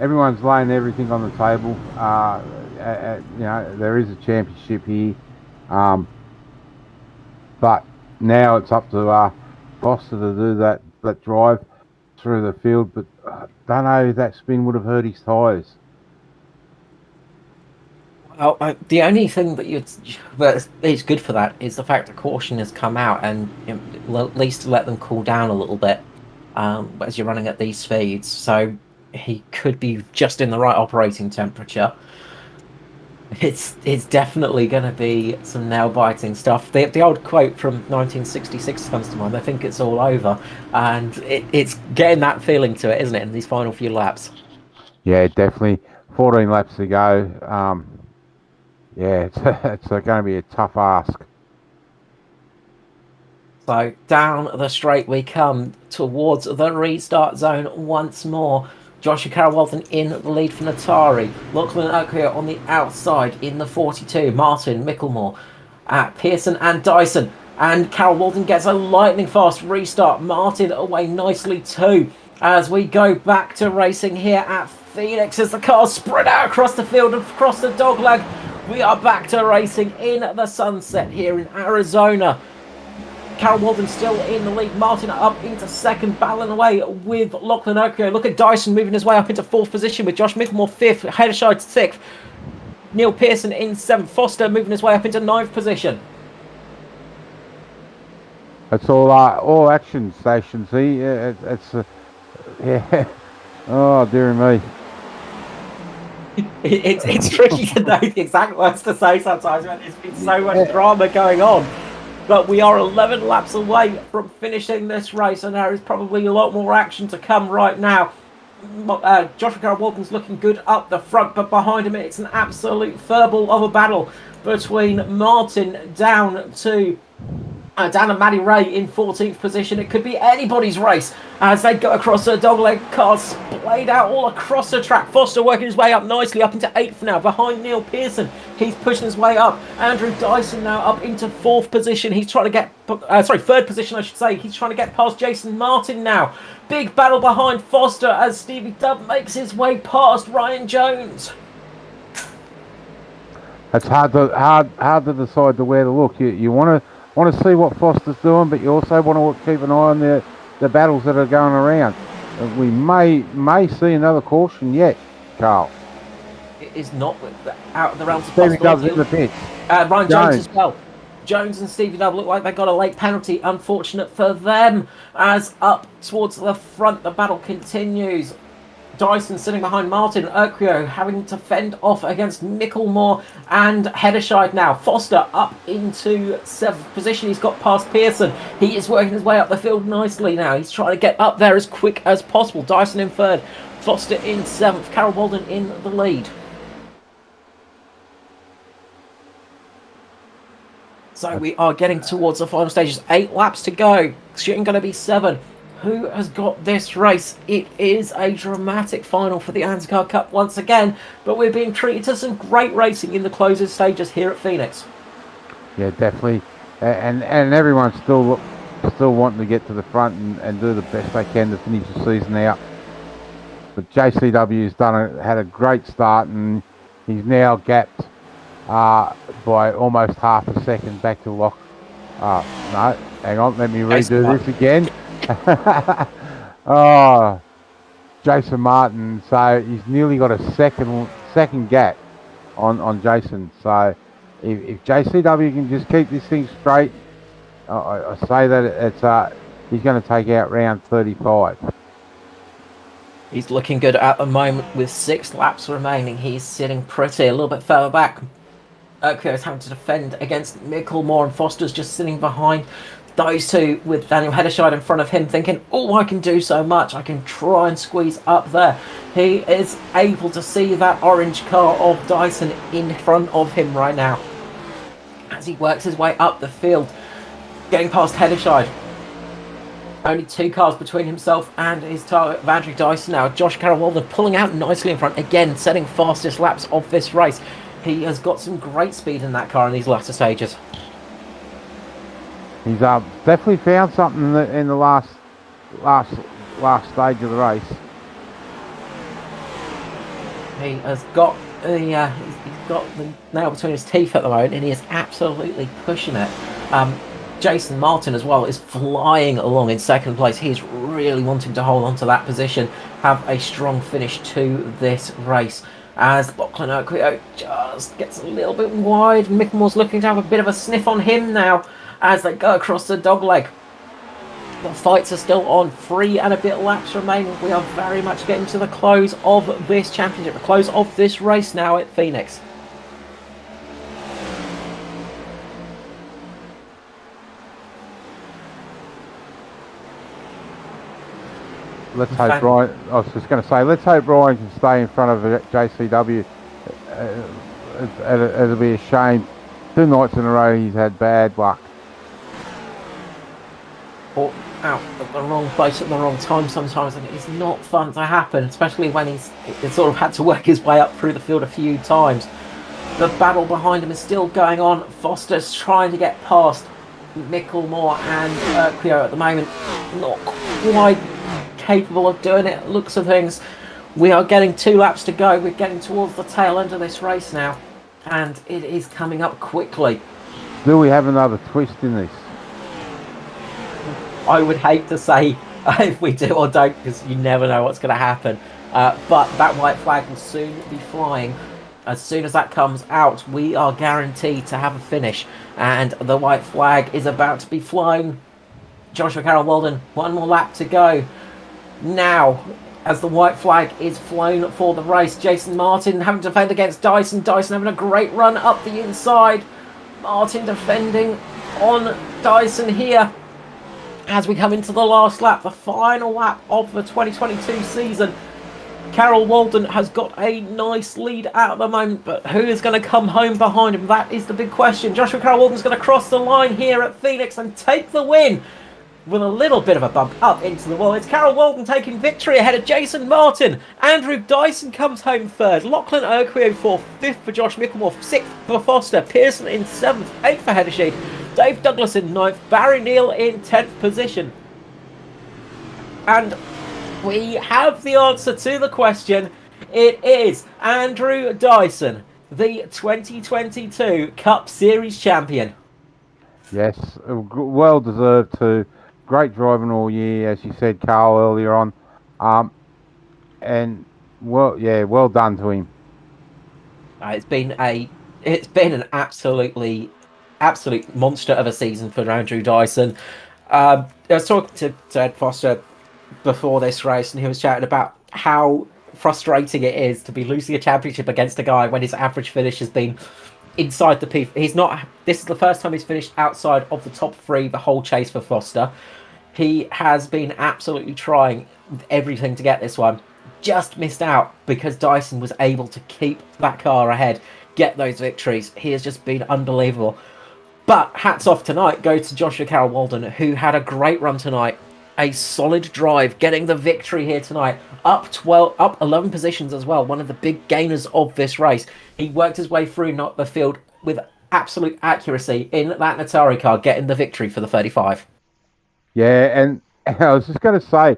everyone's laying everything on the table. You know, there is a championship here, but now it's up to Foster to do that drive through the field. But don't know if that spin would have hurt his tyres. Well, the only thing that is good for that is the fact that caution has come out, and at least to let them cool down a little bit as you're running at these speeds. So he could be just in the right operating temperature. It's definitely going to be some nail-biting stuff. The old quote from 1966 comes to mind. I think it's all over, and it's getting that feeling to it, isn't it, in these final few laps? Yeah, definitely. 14 laps to go. Yeah, it's going to be a tough ask. So down the straight we come towards the restart zone once more. Joshua Carroll-Walden in the lead for Natari. Lachlan Oakley on the outside in the 42. Martin, Micklemore, Pearson and Dyson. And Carroll-Walden gets a lightning fast restart. Martin away nicely too. As we go back to racing here at Phoenix as the cars spread out across the field and across the dogleg. We are back to racing in the sunset here in Arizona. Carroll-Walden still in the lead. Martin up into second, battling away with Lachlan Oakley. Look at Dyson moving his way up into fourth position with Josh Micklemore fifth, Hederscheid sixth. Neil Pearson in seventh. Foster moving his way up into ninth position. It's all action stations. See, yeah. Oh dear me. It's tricky to know the exact words to say sometimes when there's been so much drama going on. But we are 11 laps away from finishing this race, and there is probably a lot more action to come right now. Joshua Carroll-Walden's looking good up the front, but behind him it's an absolute furball of a battle between Martin down and Matty Ray in 14th position. It could be anybody's race as they go across the dogleg. Cars splayed out all across the track. Foster working his way up nicely up into 8th now behind Neil Pearson. He's pushing his way up. Andrew Dyson now up into 4th position. He's trying to get, 3rd position I should say. He's trying to get past Jason Martin now. Big battle behind Foster as Stevie Dubb makes his way past Ryan Jones. It's hard to decide where to look. You want to see what Foster's doing, but you also want to keep an eye on the battles that are going around. We may see another caution yet, Carl. It is not out of the realms of Stevie possibility. Dubb's in the pit. Ryan Jones as well. Jones and Stevie Dubb look like they got a late penalty. Unfortunate for them. As up towards the front, the battle continues. Dyson sitting behind Martin. Urquio having to fend off against Micklemore and Hederscheid now. Foster up into 7th position. He's got past Pearson. He is working his way up the field nicely now. He's trying to get up there as quick as possible. Dyson in 3rd. Foster in 7th. Carroll-Walden in the lead. So we are getting towards the final stages. 8 laps to go. Shooting going to be 7. Who has got this race? It is a dramatic final for the ANZCAR Cup once again, but we're being treated to some great racing in the closing stages here at Phoenix. Yeah, definitely, and everyone's still wanting to get to the front and do the best they can to finish the season out. But JCW's had a great start, and he's now gapped by almost half a second back to Lock. No, hang on, let me redo this again. Oh, Jason Martin. So he's nearly got a second gap on Jason. So if JCW can just keep this thing straight, I say that he's going to take out round 35. He's looking good at the moment with 6 laps remaining. He's sitting pretty, a little bit further back. Urquio's having to defend against Micklemore, and Foster's just sitting behind those two with Daniel Hederscheid in front of him, thinking, oh, I can do so much. I can try and squeeze up there. He is able to see that orange car of Dyson in front of him right now as he works his way up the field, getting past Hederscheid. Only 2 cars between himself and his target of Andrew Dyson now. Josh Carroll-Walden pulling out nicely in front, again setting fastest laps of this race. He has got some great speed in that car in these latter stages. He's definitely found something in the last stage of the race. He has got he's got the nail between his teeth at the moment, and he is absolutely pushing it. Jason Martin as well is flying along in second place. He's really wanting to hold on to that position, have a strong finish to this race. As Lachlan Urquio just gets a little bit wide, Micklemore's looking to have a bit of a sniff on him now as they go across the dogleg. The fights are still on, 3 and a bit laps remaining. We are very much getting to the close of this championship, the close of this race now at Phoenix. Let's hope Ryan. I was just going to say, let's hope Ryan can stay in front of JCW. It'll be a shame. 2 nights in a row he's had bad luck. Or out at the wrong place at the wrong time sometimes, and it's not fun to happen, especially when he's sort of had to work his way up through the field a few times. The battle behind him is still going on. Foster's trying to get past Micklemore and Urquio at the moment. Not quite capable of doing it, looks of things. We are getting 2 laps to go. We're getting towards the tail end of this race now, and it is coming up quickly. Do we have another twist in this? I would hate to say if we do or don't, because you never know what's going to happen. But that white flag will soon be flying. As soon as that comes out, we are guaranteed to have a finish, and the white flag is about to be flown. Joshua Carroll-Walden, 1 more lap to go. Now, as the white flag is flown for the race, Jason Martin having to defend against Dyson. Dyson having a great run up the inside. Martin defending on Dyson here as we come into the last lap, the final lap of the 2022 season. Carroll-Walden has got a nice lead at the moment, but who is going to come home behind him? That is the big question. Joshua Carroll-Walden's going to cross the line here at Phoenix and take the win with a little bit of a bump up into the wall. It's Carroll-Walden taking victory ahead of Jason Martin. Andrew Dyson comes home 3rd. Lachlan Urquio 4th. 5th for Josh Micklemore. 6th for Foster. Pearson in 7th. 8th for Hederscheid. Dave Douglas in 9th. Barry Neal in 10th position. And we have the answer to the question. It is Andrew Dyson, the 2022 Cup Series champion. Yes, well deserved too. Great driving all year, as you said, Carl, earlier on. And well done to him. It's been an absolute monster of a season for Andrew Dyson. I was talking to Ed Foster before this race, and he was chatting about how frustrating it is to be losing a championship against a guy when his average finish has been inside the P. This is the first time he's finished outside of the top 3 the whole chase for Foster. He has been absolutely trying everything to get this one. Just missed out because Dyson was able to keep that car ahead, get those victories. He has just been unbelievable. But hats off tonight go to Joshua Carroll-Walden, who had a great run tonight. A solid drive, getting the victory here tonight. Up 11 positions as well. One of the big gainers of this race. He worked his way through the field with absolute accuracy in that Natari car, getting the victory for the 35. Yeah, and I was just going to say,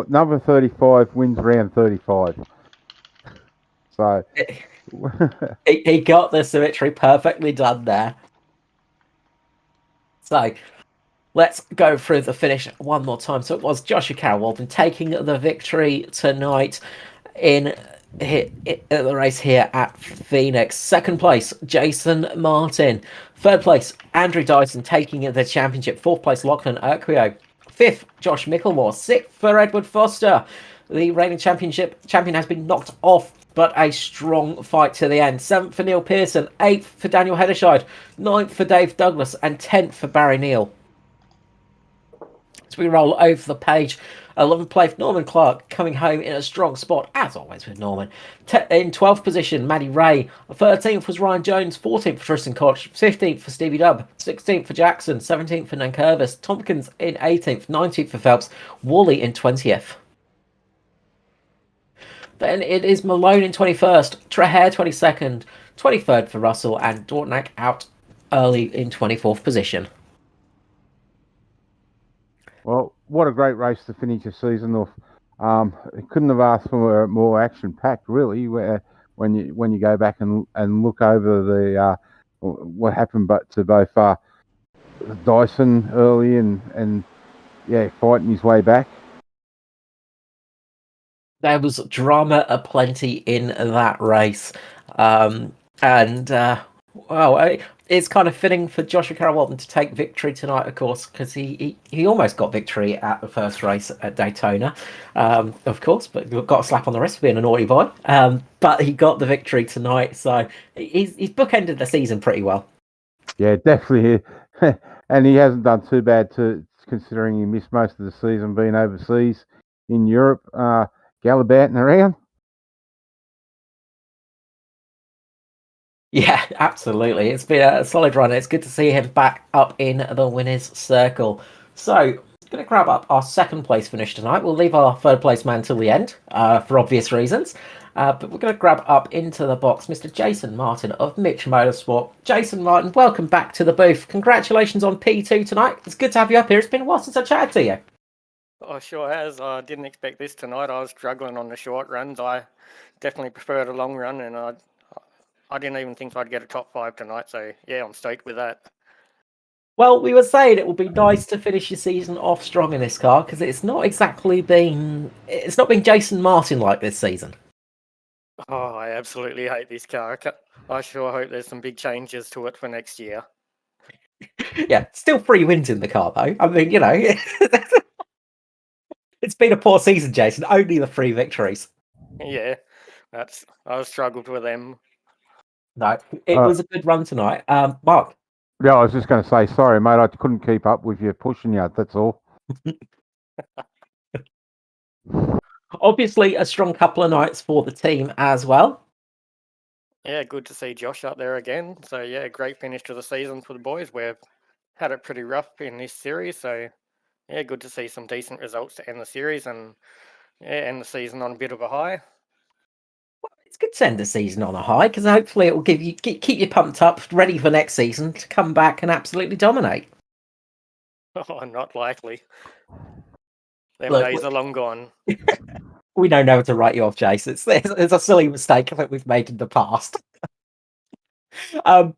number 35 wins round 35. So he got the symmetry perfectly done there. So Let's go through the finish one more time. So it was Joshua Carroll-Walton taking the victory tonight in the race here at Phoenix. Second place, Jason Martin. Third place, Andrew Dyson taking the championship. Fourth place, Lachlan Urquio. Fifth, Josh Mickelmore. Sixth for Edward Foster. The reigning champion has been knocked off, but a strong fight to the end. Seventh for Neil Pearson. Eighth for Daniel Hedderscheid. Ninth for Dave Douglas. And 10th for Barry Neal. As we roll over the page, 11th place, Norman Clark coming home in a strong spot, as always with Norman. In 12th position, Maddie Ray. 13th was Ryan Jones. 14th for Tristan Koch. 15th for Stevie Dubb. 16th for Jackson. 17th for Nankervis. Tompkins in 18th. 19th for Phelps. Woolley in 20th. Then it is Malone in 21st. Trehair 22nd. 23rd for Russell. And Dortnack out early in 24th position. Well, what a great race to finish the season off. Couldn't have asked for more action-packed, really. When you go back and look over the what happened, but to both Dyson early and fighting his way back. There was drama aplenty in that race, it's kind of fitting for Joshua Carroll-Walton to take victory tonight, of course, because he almost got victory at the first race at Daytona, of course, but got a slap on the wrist for being a naughty boy. But he got the victory tonight, so he's bookended the season pretty well. Yeah, definitely, and he hasn't done too bad considering he missed most of the season being overseas in Europe, gallivanting around. Yeah, absolutely. It's been a solid run. It's good to see him back up in the winner's circle. So, going to grab up our second place finish tonight. We'll leave our third place man till the end, for obvious reasons. But we're going to grab up into the box Mr. Jason Martin of Mitch Motorsport. Jason Martin, welcome back to the booth. Congratulations on P2 tonight. It's good to have you up here. It's been a while since I chatted to you. Oh, sure has. I didn't expect this tonight. I was struggling on the short runs. I definitely prefer the long run, and I didn't even think I'd get a top 5 tonight. So, yeah, I'm stoked with that. Well, we were saying it would be nice to finish your season off strong in this car because it's not been Jason Martin like this season. Oh, I absolutely hate this car. I sure hope there's some big changes to it for next year. Yeah, still 3 wins in the car though. I mean, it's been a poor season, Jason. Only the 3 victories. Yeah, I've struggled with them. No, it was a good run tonight. Mark. Yeah, I was just going to say, sorry, mate, I couldn't keep up with you pushing you. That's all. Obviously, a strong couple of nights for the team as well. Yeah, good to see Josh up there again. So, yeah, great finish to the season for the boys. We've had it pretty rough in this series. So, yeah, good to see some decent results to end the series and end the season on a bit of a high. It's good to end the season on a high because hopefully it will keep you pumped up, ready for next season to come back and absolutely dominate. Oh, not likely. Them days are long gone. We know never to write you off, Jason. It's a silly mistake that we've made in the past. But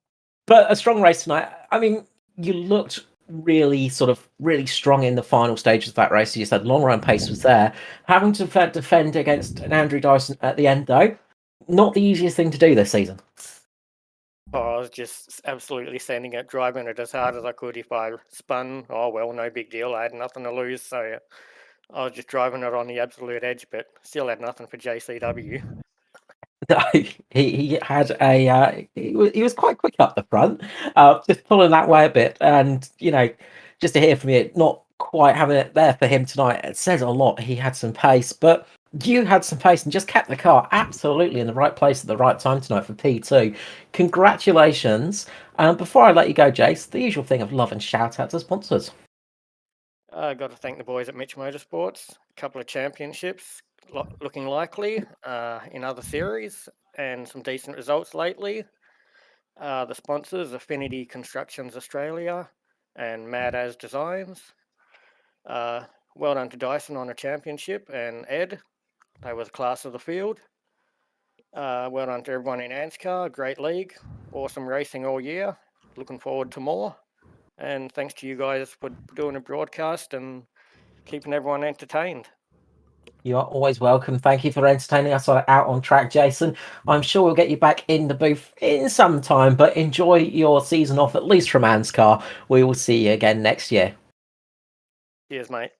a strong race tonight. I mean, you looked really strong in the final stages of that race. You said long run pace was there. Having to defend against an Andrew Dyson at the end, though, not the easiest thing to do this season. Oh, I was just absolutely sending it, driving it as hard as I could. If I spun, oh well, no big deal. I had nothing to lose, so I was just driving it on the absolute edge, but still had nothing for JCW. No, he had he was quite quick up the front, just pulling that way a bit, and just to hear from you, not quite having it there for him tonight, it says a lot. He had some pace, but you had some pace and just kept the car absolutely in the right place at the right time tonight for P2. Congratulations. Before I let you go, Jace, the usual thing of love and shout out to sponsors. I got to thank the boys at Mitch Motorsports. A couple of championships looking likely in other series, and some decent results lately. The sponsors, Affinity Constructions Australia and Mad As Designs. Well done to Dyson on a championship, and Ed, they were the class of the field. Well done to everyone in ANZCAR, great league, awesome racing all year. Looking forward to more. And thanks to you guys for doing a broadcast and keeping everyone entertained. You are always welcome. Thank you for entertaining us on Out on Track, Jason. I'm sure we'll get you back in the booth in some time, but enjoy your season off, at least from ANZCAR. We will see you again next year. Cheers, mate.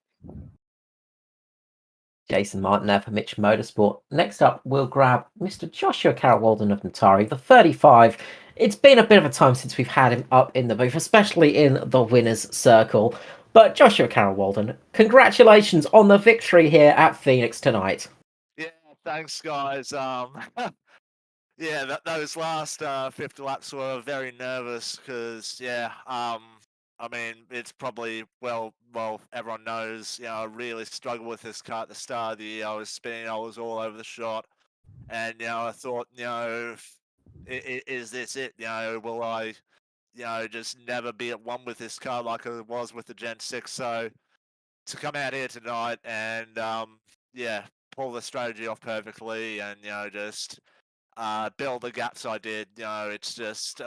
Jason Martin for Mitch Motorsport. Next up, we'll grab Mr. Joshua Carroll-Walden of Natari, the 35. It's been a bit of a time since we've had him up in the booth, especially in the winner's circle. But Joshua Carroll-Walden, congratulations on the victory here at Phoenix tonight. Yeah, thanks, guys. Yeah, those last 50 laps were very nervous because, I mean, it's probably, well, everyone knows, I really struggled with this car at the start of the year. I was spinning, I was all over the shot. And, I thought, is this it? Will I, just never be at one with this car like I was with the Gen 6? So to come out here tonight and, pull the strategy off perfectly and, just build the gaps I did. It's just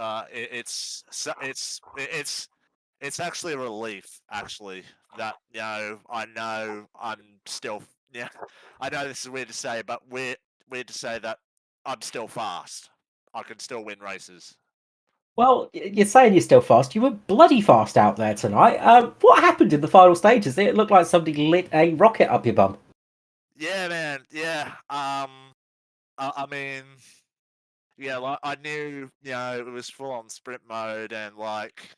it's actually a relief actually that I know I'm still I know this is weird to say, but weird to say that I'm still fast. I can still win races. Well, you're saying you're still fast. You were bloody fast out there tonight. What happened in the final stages? It looked like somebody lit a rocket up your bum. Yeah, man. Yeah. I mean, yeah, like I knew, it was full on sprint mode and like,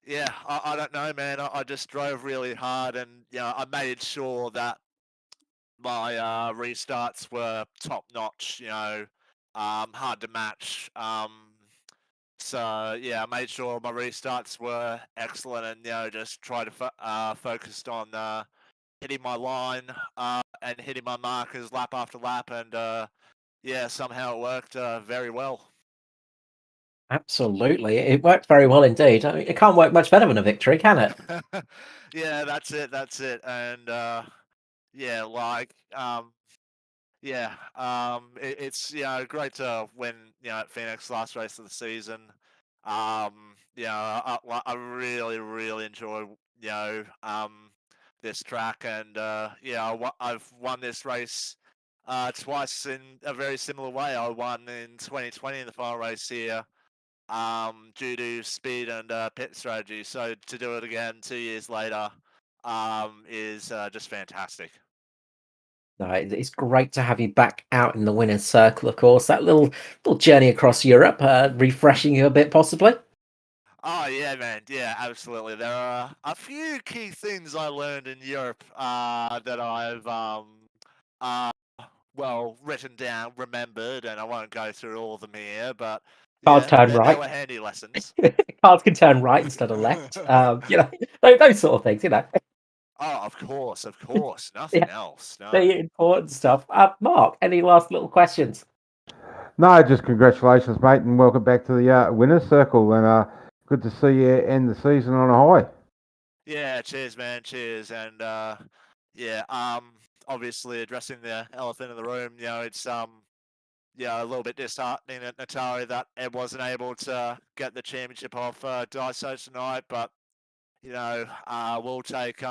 yeah, I don't know, man. I just drove really hard and, I made sure that my restarts were top notch, hard to match. So yeah, I made sure my restarts were excellent and, just try to focused on hitting my line and hitting my markers lap after lap and yeah, somehow it worked very well. Absolutely. It worked very well indeed. I mean, it can't work much better than a victory, can it? Yeah, that's it. And yeah, like it's great to win at Phoenix last race of the season. I really enjoy this track and I've won this race twice in a very similar way. I won in 2020 in the final race here due to speed and pit strategy. So to do it again 2 years later is just fantastic. No, it's great to have you back out in the winner's circle, of course. That little journey across Europe, refreshing you a bit, possibly. Oh yeah, man. Yeah, absolutely. There are a few key things I learned in Europe that I've uh, written down, remembered, and I won't go through all of them here. But Cards yeah, turn they right. were handy lessons. Cards can turn right instead of left. Those sort of things. Oh, of course, nothing Yeah, else. No. the important stuff. Mark, any last little questions? No, just congratulations, mate, and welcome back to the winners' circle. And good to see you end the season on a high. Yeah, cheers, man. Cheers, and obviously addressing the elephant in the room. It's a little bit disheartening at Natari that Ed wasn't able to get the championship off Daiso tonight, but we'll take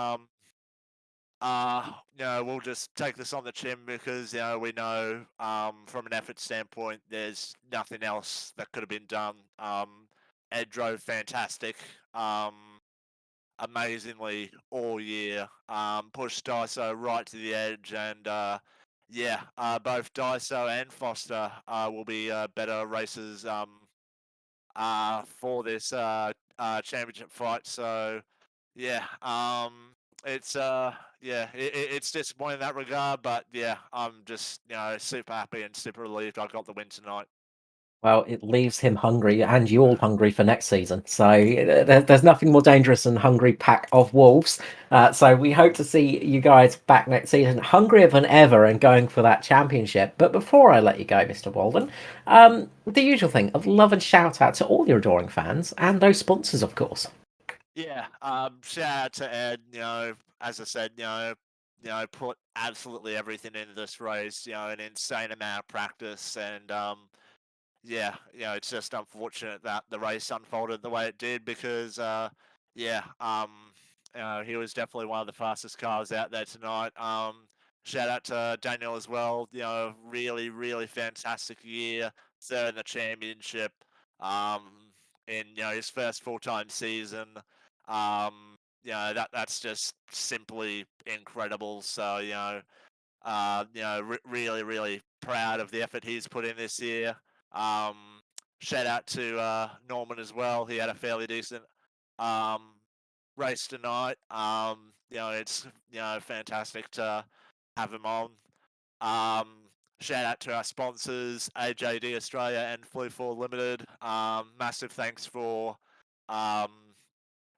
we'll just take this on the chin because we know from an effort standpoint, there's nothing else that could have been done. Ed drove fantastic, amazingly all year. Pushed Daiso right to the edge, and both Daiso and Foster will be better racers for this championship fight. So yeah, it's disappointing in that regard, but yeah, I'm just super happy and super relieved I got the win tonight. Well, it leaves him hungry and you all hungry for next season. So there's nothing more dangerous than hungry pack of wolves. So we hope to see you guys back next season, hungrier than ever and going for that championship. But before I let you go, Mr. Walden, the usual thing of love and shout out to all your adoring fans and those sponsors, of course. Yeah, shout out to Ed. As I said, put absolutely everything into this race. An insane amount of practice, and it's just unfortunate that the race unfolded the way it did because yeah, he was definitely one of the fastest cars out there tonight. Shout out to Daniel as well. Really, really fantastic year. Third in the championship. Um, in his first full-time season. That's just simply incredible. So really, really proud of the effort he's put in this year. Um, Shout out to Norman as well. He had a fairly decent um, race tonight. It's fantastic to have him on. Um, Shout out to our sponsors, AJD Australia and Flu 4 Limited. Massive thanks for um,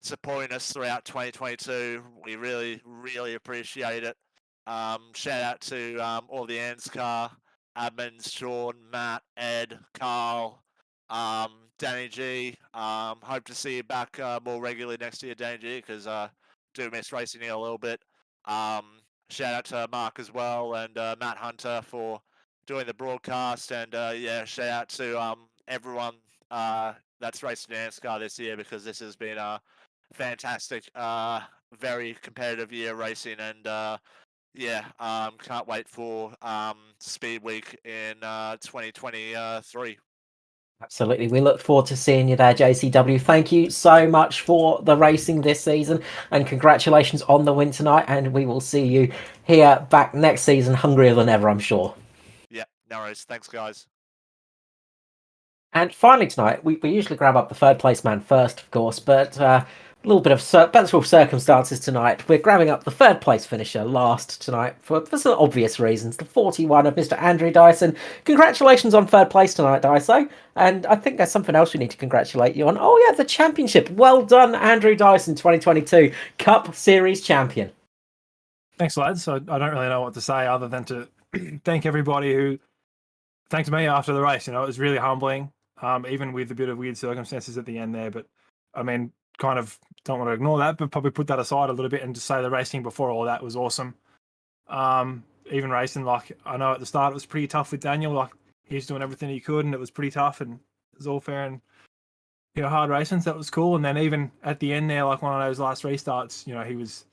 supporting us throughout 2022. We really, really appreciate it. Shout out to all the ANZCAR admins, Sean, Matt, Ed, Carl, Danny G. Hope to see you back more regularly next year, Danny G, because do miss racing you a little bit. Shout out to Mark as well and Matt Hunter for doing the broadcast. And shout out to everyone that's racing ANZCAR this year, because this has been a fantastic, very competitive year racing, and can't wait for Speed Week in 2023. Absolutely. We look forward to seeing you there, JCW. Thank you so much for the racing this season, and congratulations on the win tonight. And we will see you here back next season, hungrier than ever, I'm sure. Yeah, no worries. Thanks, guys. And finally tonight, we usually grab up the third place man first, of course, but a little bit of special circumstances tonight. We're grabbing up the third place finisher last tonight for some obvious reasons. The 41 of Mr. Andrew Dyson. Congratulations on third place tonight, Dyso. And I think there's something else we need to congratulate you on. Oh yeah, the championship. Well done, Andrew Dyson, 2022 Cup Series champion. Thanks, lads. I don't really know what to say other than to thank everybody who thanked me after the race. It was really humbling, even with a bit of weird circumstances at the end there. But I mean, kind of don't want to ignore that, but probably put that aside a little bit and just say the racing before all that was awesome. Even racing, like, I know at the start it was pretty tough with Daniel. Like, he was doing everything he could, and it was pretty tough, and it was all fair and hard racing. So that was cool. And then even at the end there, like one of those last restarts, he was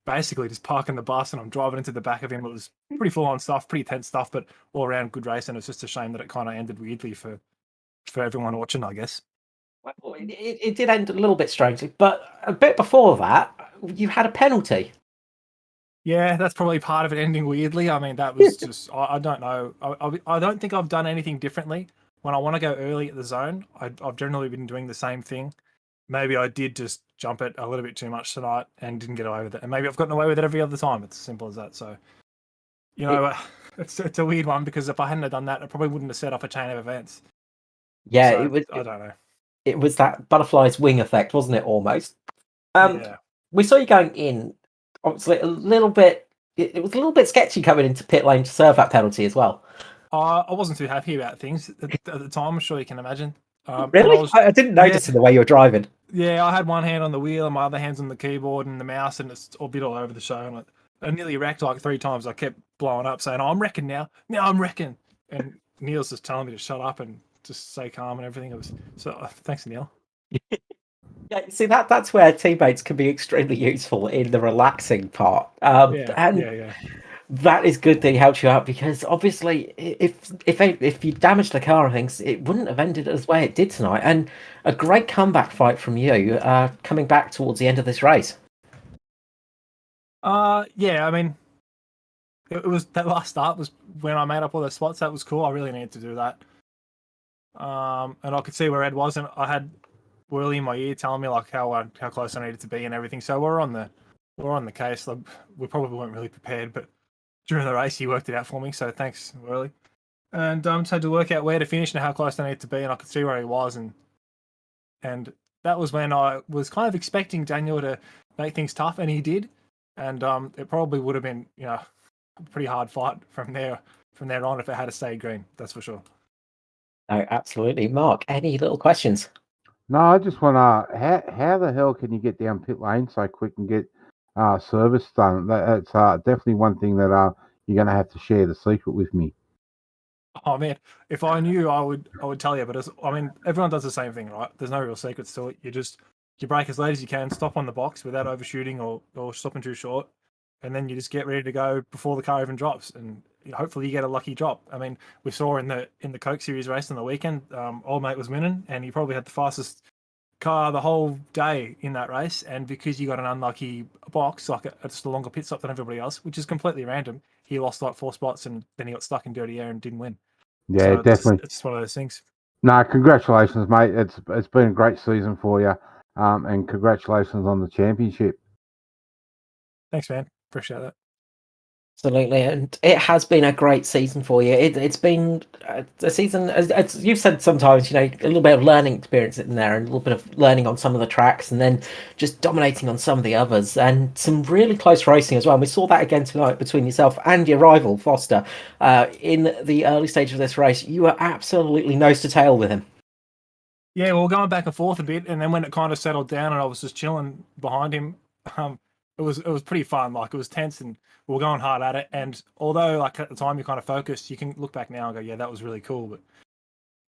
basically just parking the bus and I'm driving into the back of him. It was pretty full on stuff, pretty tense stuff, but all around good race. And it's just a shame that it kind of ended weirdly for everyone watching, I guess. Well, it did end a little bit strangely, but a bit before that, you had a penalty. Yeah, that's probably part of it ending weirdly. I mean, that was just, I don't know. I don't think I've done anything differently. When I want to go early at the zone, I've generally been doing the same thing. Maybe I did just jump it a little bit too much tonight and didn't get away with it. And maybe I've gotten away with it every other time. It's as simple as that. So, it's a weird one, because if I hadn't have done that, I probably wouldn't have set up a chain of events. Yeah, so, I don't know. It was that butterfly's wing effect, wasn't it, almost? Yeah. We saw you going in, obviously, a little bit... It was a little bit sketchy coming into pit lane to serve that penalty as well. I wasn't too happy about things at the time, I'm sure you can imagine. Really? I didn't notice in the way you were driving. Yeah, I had one hand on the wheel and my other hand's on the keyboard and the mouse, and it's a bit all over the show. And I nearly wrecked like 3 times. I kept blowing up saying, I'm wrecking now. Now I'm wrecking. And Neil's just telling me to shut up and just stay calm and everything. It was thanks, Neil. Yeah, see, that's where teammates can be extremely useful in the relaxing part. Yeah. That is good that he helped you out, because obviously if you damaged the car and things, it wouldn't have ended as way it did tonight. And a great comeback fight from you, coming back towards the end of this race. Yeah, I mean, it was that last start was when I made up all those spots. That was cool. I really needed to do that. And I could see where Ed was, and I had Whirly in my ear telling me like how close I needed to be and everything. So we're on the case. Like, we probably weren't really prepared, but during the race he worked it out for me. So thanks, Whirly. And just had to work out where to finish and how close I needed to be, and I could see where he was, and that was when I was kind of expecting Daniel to make things tough, and he did. And it probably would have been a pretty hard fight from there on if it had stayed green. That's for sure. No, absolutely. Mark, any little questions? No, I just want to. How the hell can you get down pit lane so quick and get service done? That's definitely one thing that you're going to have to share the secret with me. Oh man, if I knew, I would tell you. But everyone does the same thing, right? There's no real secrets to it. You just you brake as late as you can, stop on the box without overshooting or stopping too short, and then you just get ready to go before the car even drops, and hopefully you get a lucky drop. I mean, we saw in the Coke Series race on the weekend, old mate was winning, and he probably had the fastest car the whole day in that race, and because you got an unlucky box, like just a longer pit stop than everybody else, which is completely random, he lost like 4 spots, and then he got stuck in dirty air and didn't win. Yeah, So definitely. it's one of those things. No, congratulations, mate. It's been a great season for you, and congratulations on the championship. Thanks, man. Appreciate that. Absolutely, and it has been a great season for you. It's been a season, as you've said sometimes, a little bit of learning experience in there, and a little bit of learning on some of the tracks, and then just dominating on some of the others, and some really close racing as well. And we saw that again tonight between yourself and your rival Foster. In the early stage of this race, you were absolutely nose to tail with him. Yeah, well, going back and forth a bit, and then when it kind of settled down, and I was just chilling behind him, it was pretty fun. Like, it was tense, and we were going hard at it. And although, like, at the time you kind of focused, you can look back now and go, yeah, that was really cool. But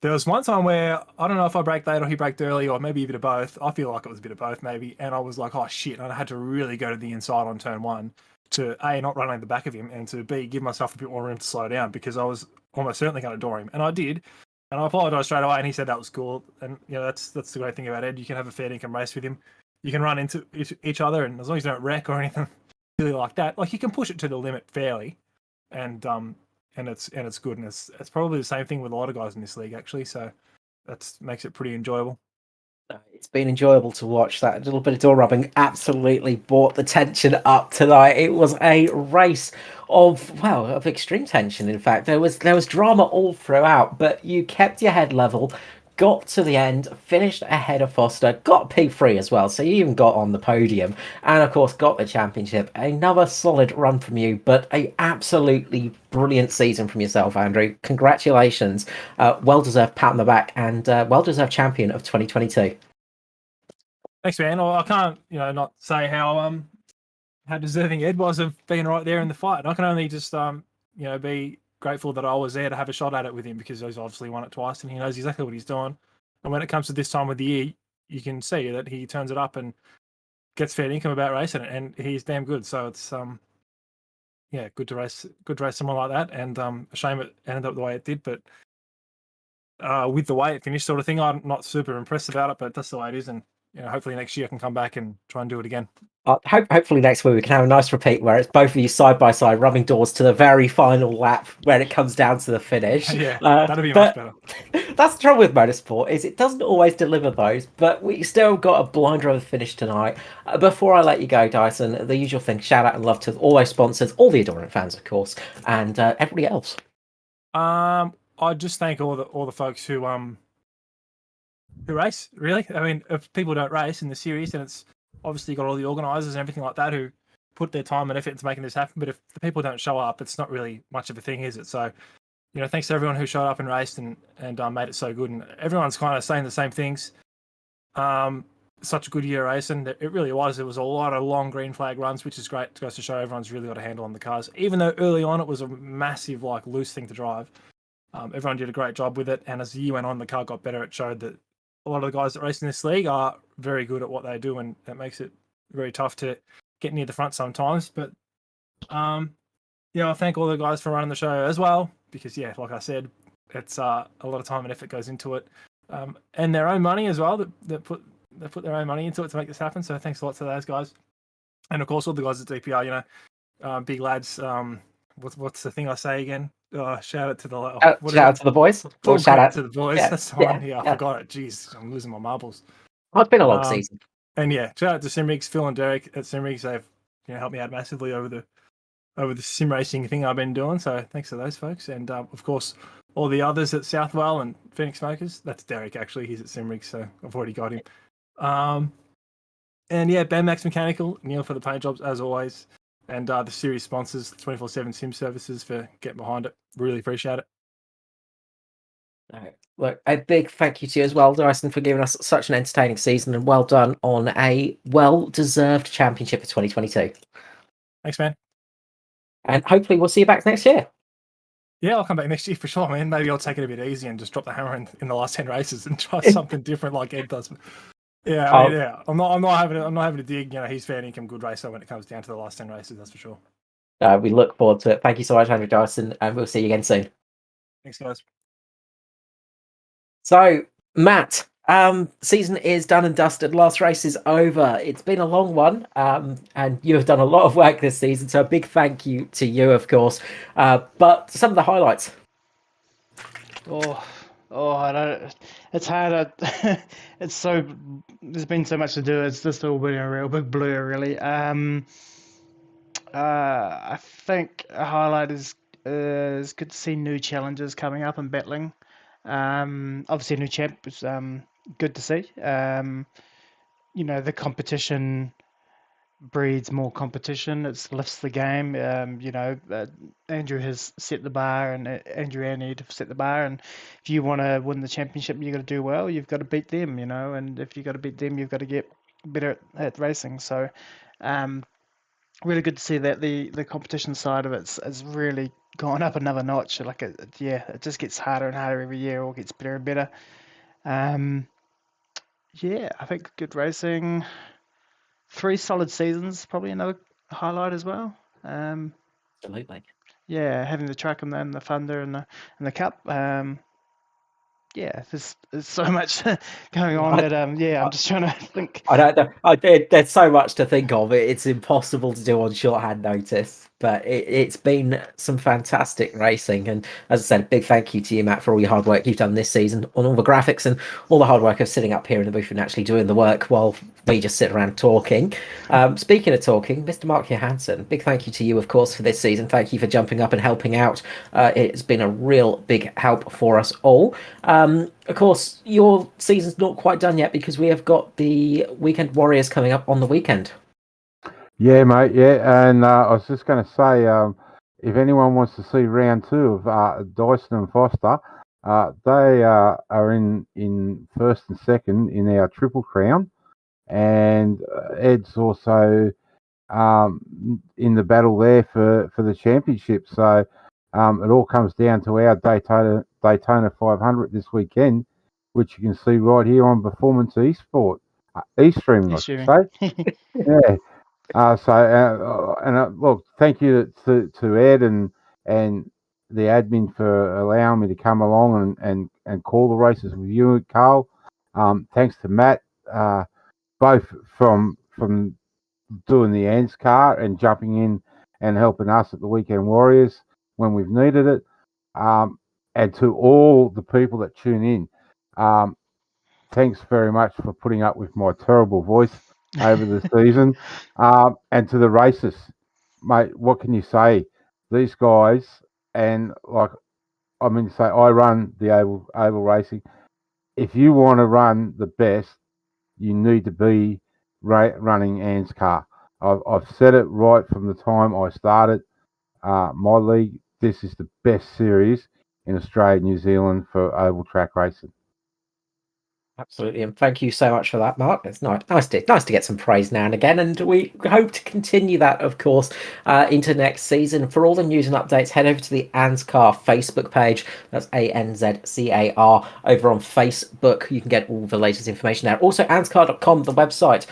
there was one time where I don't know if I braked late or he braked early, or maybe a bit of both. I feel like it was a bit of both, maybe. And I was like, oh shit! And I had to really go to the inside on turn 1 to A, not run at the back of him, and to B, give myself a bit more room to slow down, because I was almost certainly going to door him, and I did. And I apologised straight away, and he said that was cool. And that's the great thing about Ed. You can have a fair income race with him. You can run into each other, and as long as you don't wreck or anything really like that, like, you can push it to the limit fairly, and it's good. And it's probably the same thing with a lot of guys in this league, actually. So that makes it pretty enjoyable. It's been enjoyable to watch. That little bit of door rubbing absolutely brought the tension up tonight. It was a race of extreme tension. In fact, there was drama all throughout, but you kept your head level, got to the end, finished ahead of Foster, got P3 as well, so you even got on the podium, and of course got the championship. Another solid run from you, but a absolutely brilliant season from yourself, Andrew. Congratulations. Well-deserved pat on the back, and well-deserved champion of 2022. Thanks, man. Well, I can't, not say how deserving Ed was of being right there in the fight. I can only just, be grateful that I was there to have a shot at it with him, because he's obviously won it twice and he knows exactly what he's doing. And when it comes to this time of the year, you can see that he turns it up and gets fair income about racing it, and he's damn good. So it's good to race someone like that, and a shame it ended up the way it did. But with the way it finished, sort of thing, I'm not super impressed about it, but that's the way it is. And hopefully next year I can come back and try and do it again. Hopefully next week we can have a nice repeat where it's both of you side by side rubbing doors to the very final lap when it comes down to the finish. Yeah, that'd be much better. That's the trouble with motorsport, is it doesn't always deliver those, but we still got a blinder of the finish tonight. Before I let you go, Dyson, the usual thing, shout out and love to all those sponsors, all the Adorant fans, of course, and everybody else. I just thank all the folks who race, really. I mean, if people don't race in the series, then it's obviously got all the organisers and everything like that who put their time and effort into making this happen. But if the people don't show up, it's not really much of a thing, is it? So, thanks to everyone who showed up and raced and made it so good. And everyone's kind of saying the same things. Such a good year racing. It really was. There was a lot of long green flag runs, which is great. It goes to show everyone's really got a handle on the cars. Even though early on it was a massive, loose thing to drive. Everyone did a great job with it. And as the year went on, the car got better. It showed that a lot of the guys that race in this league are very good at what they do, and it makes it very tough to get near the front sometimes. But I thank all the guys for running the show as well, because like I said, it's a lot of time and effort goes into it, and their own money as well. That put their own money into it to make this happen. So thanks a lot to those guys, and of course all the guys at DPR. Big lads. What's the thing I say again? Shout out to the shout out to the boys. Or shout out to the boys. Yeah, That's the one. I forgot it. Jeez, I'm losing my marbles. It's been a long season. And shout out to Simrigs, Phil and Derek at Simrigs. They've helped me out massively over the sim racing thing I've been doing. So thanks to those folks, and of course all the others at Southwell and Phoenix Smokers. That's Derek actually. He's at Simrigs, so I've already got him. And Bandmax Mechanical, Neil for the paint jobs as always. And the series sponsors, 24/7 Sim Services, for getting behind it. Really appreciate it. Look, a big thank you to you as well, Dyson, for giving us such an entertaining season, and well done on a well-deserved championship for 2022. Thanks, man. And hopefully we'll see you back next year. Yeah, I'll come back next year for sure, man. Maybe I'll take it a bit easy and just drop the hammer in the last 10 races and try something different like Ed does. Yeah, I mean, yeah, I'm not having to dig. He's fair income, good racer when it comes down to the last 10 races. That's for sure. We look forward to it. Thank you so much, Andrew Dyson, and we'll see you again soon. Thanks, guys. So, Matt, season is done and dusted. Last race is over. It's been a long one, and you have done a lot of work this season. So, a big thank you to you, of course. But some of the highlights. I don't. It's hard. It's so. There's been so much to do. It's just all been a real big blur, really. I think a highlight is good to see new challenges coming up and battling. Obviously, a new champ is good to see. The competition breeds more competition. It lifts the game. Andrew has set the bar, and Andrew and Ed have set the bar. And if you want to win the championship, you've got to do well. You've got to beat them, And if you've got to beat them, you've got to get better at racing. So, really good to see that the competition side of it's really gone up another notch. Like it just gets harder and harder every year. Or gets better and better. I think good racing. 3 solid seasons, probably another highlight as well. Absolutely. Having the truck and the Thunder and the Cup. There's so much going on that I'm just trying to think. I don't know. There's so much to think of. It's impossible to do on shorthand notice. But it's been some fantastic racing. And as I said, big thank you to you, Matt, for all your hard work you've done this season on all the graphics and all the hard work of sitting up here in the booth and actually doing the work while we just sit around talking. Speaking of talking, Mr. Mark Johansson, big thank you to you, of course, for this season. Thank you for jumping up and helping out. It's been a real big help for us all. Of course, your season's not quite done yet because we have got the Weekend Warriors coming up on the weekend. Yeah, mate. Yeah, and I was just going to say, if anyone wants to see round 2 of Dyson and Foster, they are in first and second in our Triple Crown, and Ed's also in the battle there for the championship. So it all comes down to our Daytona 500 this weekend, which you can see right here on Performance Esport, Eastream, I should say. Yeah. Look, thank you to Ed and the admin for allowing me to come along and call the races with you, Carl. Thanks to Matt, both from doing the ANZCAR and jumping in and helping us at the Weekend Warriors when we've needed it, and to all the people that tune in. Thanks very much for putting up with my terrible voice over the season, and to the races, mate. What can you say? These guys, and I run the oval racing. If you want to run the best, you need to be running ANZCAR. I've said it right from the time I started my league. This is the best series in Australia and New Zealand for oval track racing. Absolutely, and thank you so much for that, Mark. It's nice to get some praise now and again, and we hope to continue that, of course, into next season. For all the news and updates, head over to the ANZCAR Facebook page. That's ANZCAR over on Facebook. You can get all the latest information there. Also, ANZCAR.com, the website.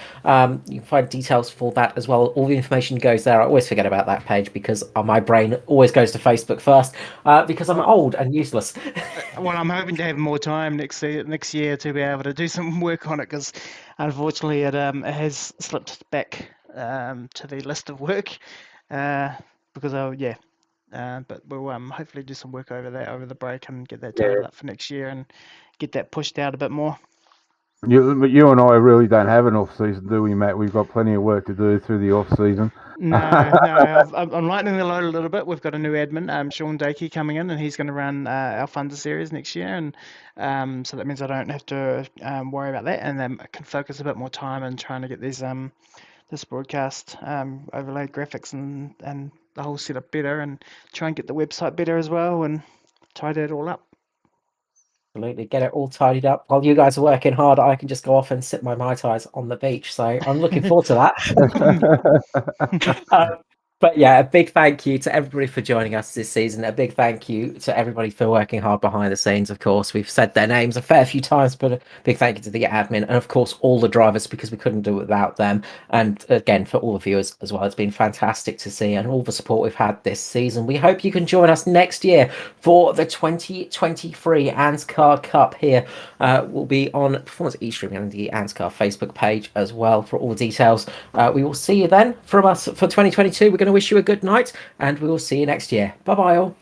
You can find details for that as well. All the information goes there. I always forget about that page because my brain always goes to Facebook first because I'm old and useless. Well, I'm hoping to have more time next year to be able to do some work on it because unfortunately it has slipped back to the list of work because but we'll hopefully do some work over the break and get that tidied up for next year and get that pushed out a bit more. You and I really don't have an off season, do we, Matt? We've got plenty of work to do through the off season. No, I'm lightening the load a little bit. We've got a new admin, Sean Dakey, coming in, and he's going to run our Thunder series next year, and so that means I don't have to worry about that, and then I can focus a bit more time on trying to get these this broadcast overlaid graphics and the whole setup better, and try and get the website better as well, and tidy it all up. Absolutely, get it all tidied up. While you guys are working hard, I can just go off and sip my Mai Tais on the beach. So I'm looking forward to that. But yeah, a big thank you to everybody for joining us this season. A big thank you to everybody for working hard behind the scenes. Of course, we've said their names a fair few times, but a big thank you to the admin and, of course, all the drivers because we couldn't do it without them. And again, for all the viewers as well, it's been fantastic to see and all the support we've had this season. We hope you can join us next year for the 2023 ANZCAR Cup here. We'll be on Performance eStream and the ANZCAR Facebook page as well for all the details. We will see you then from us for 2022. We're going to wish you a good night and we will see you next year. Bye bye all.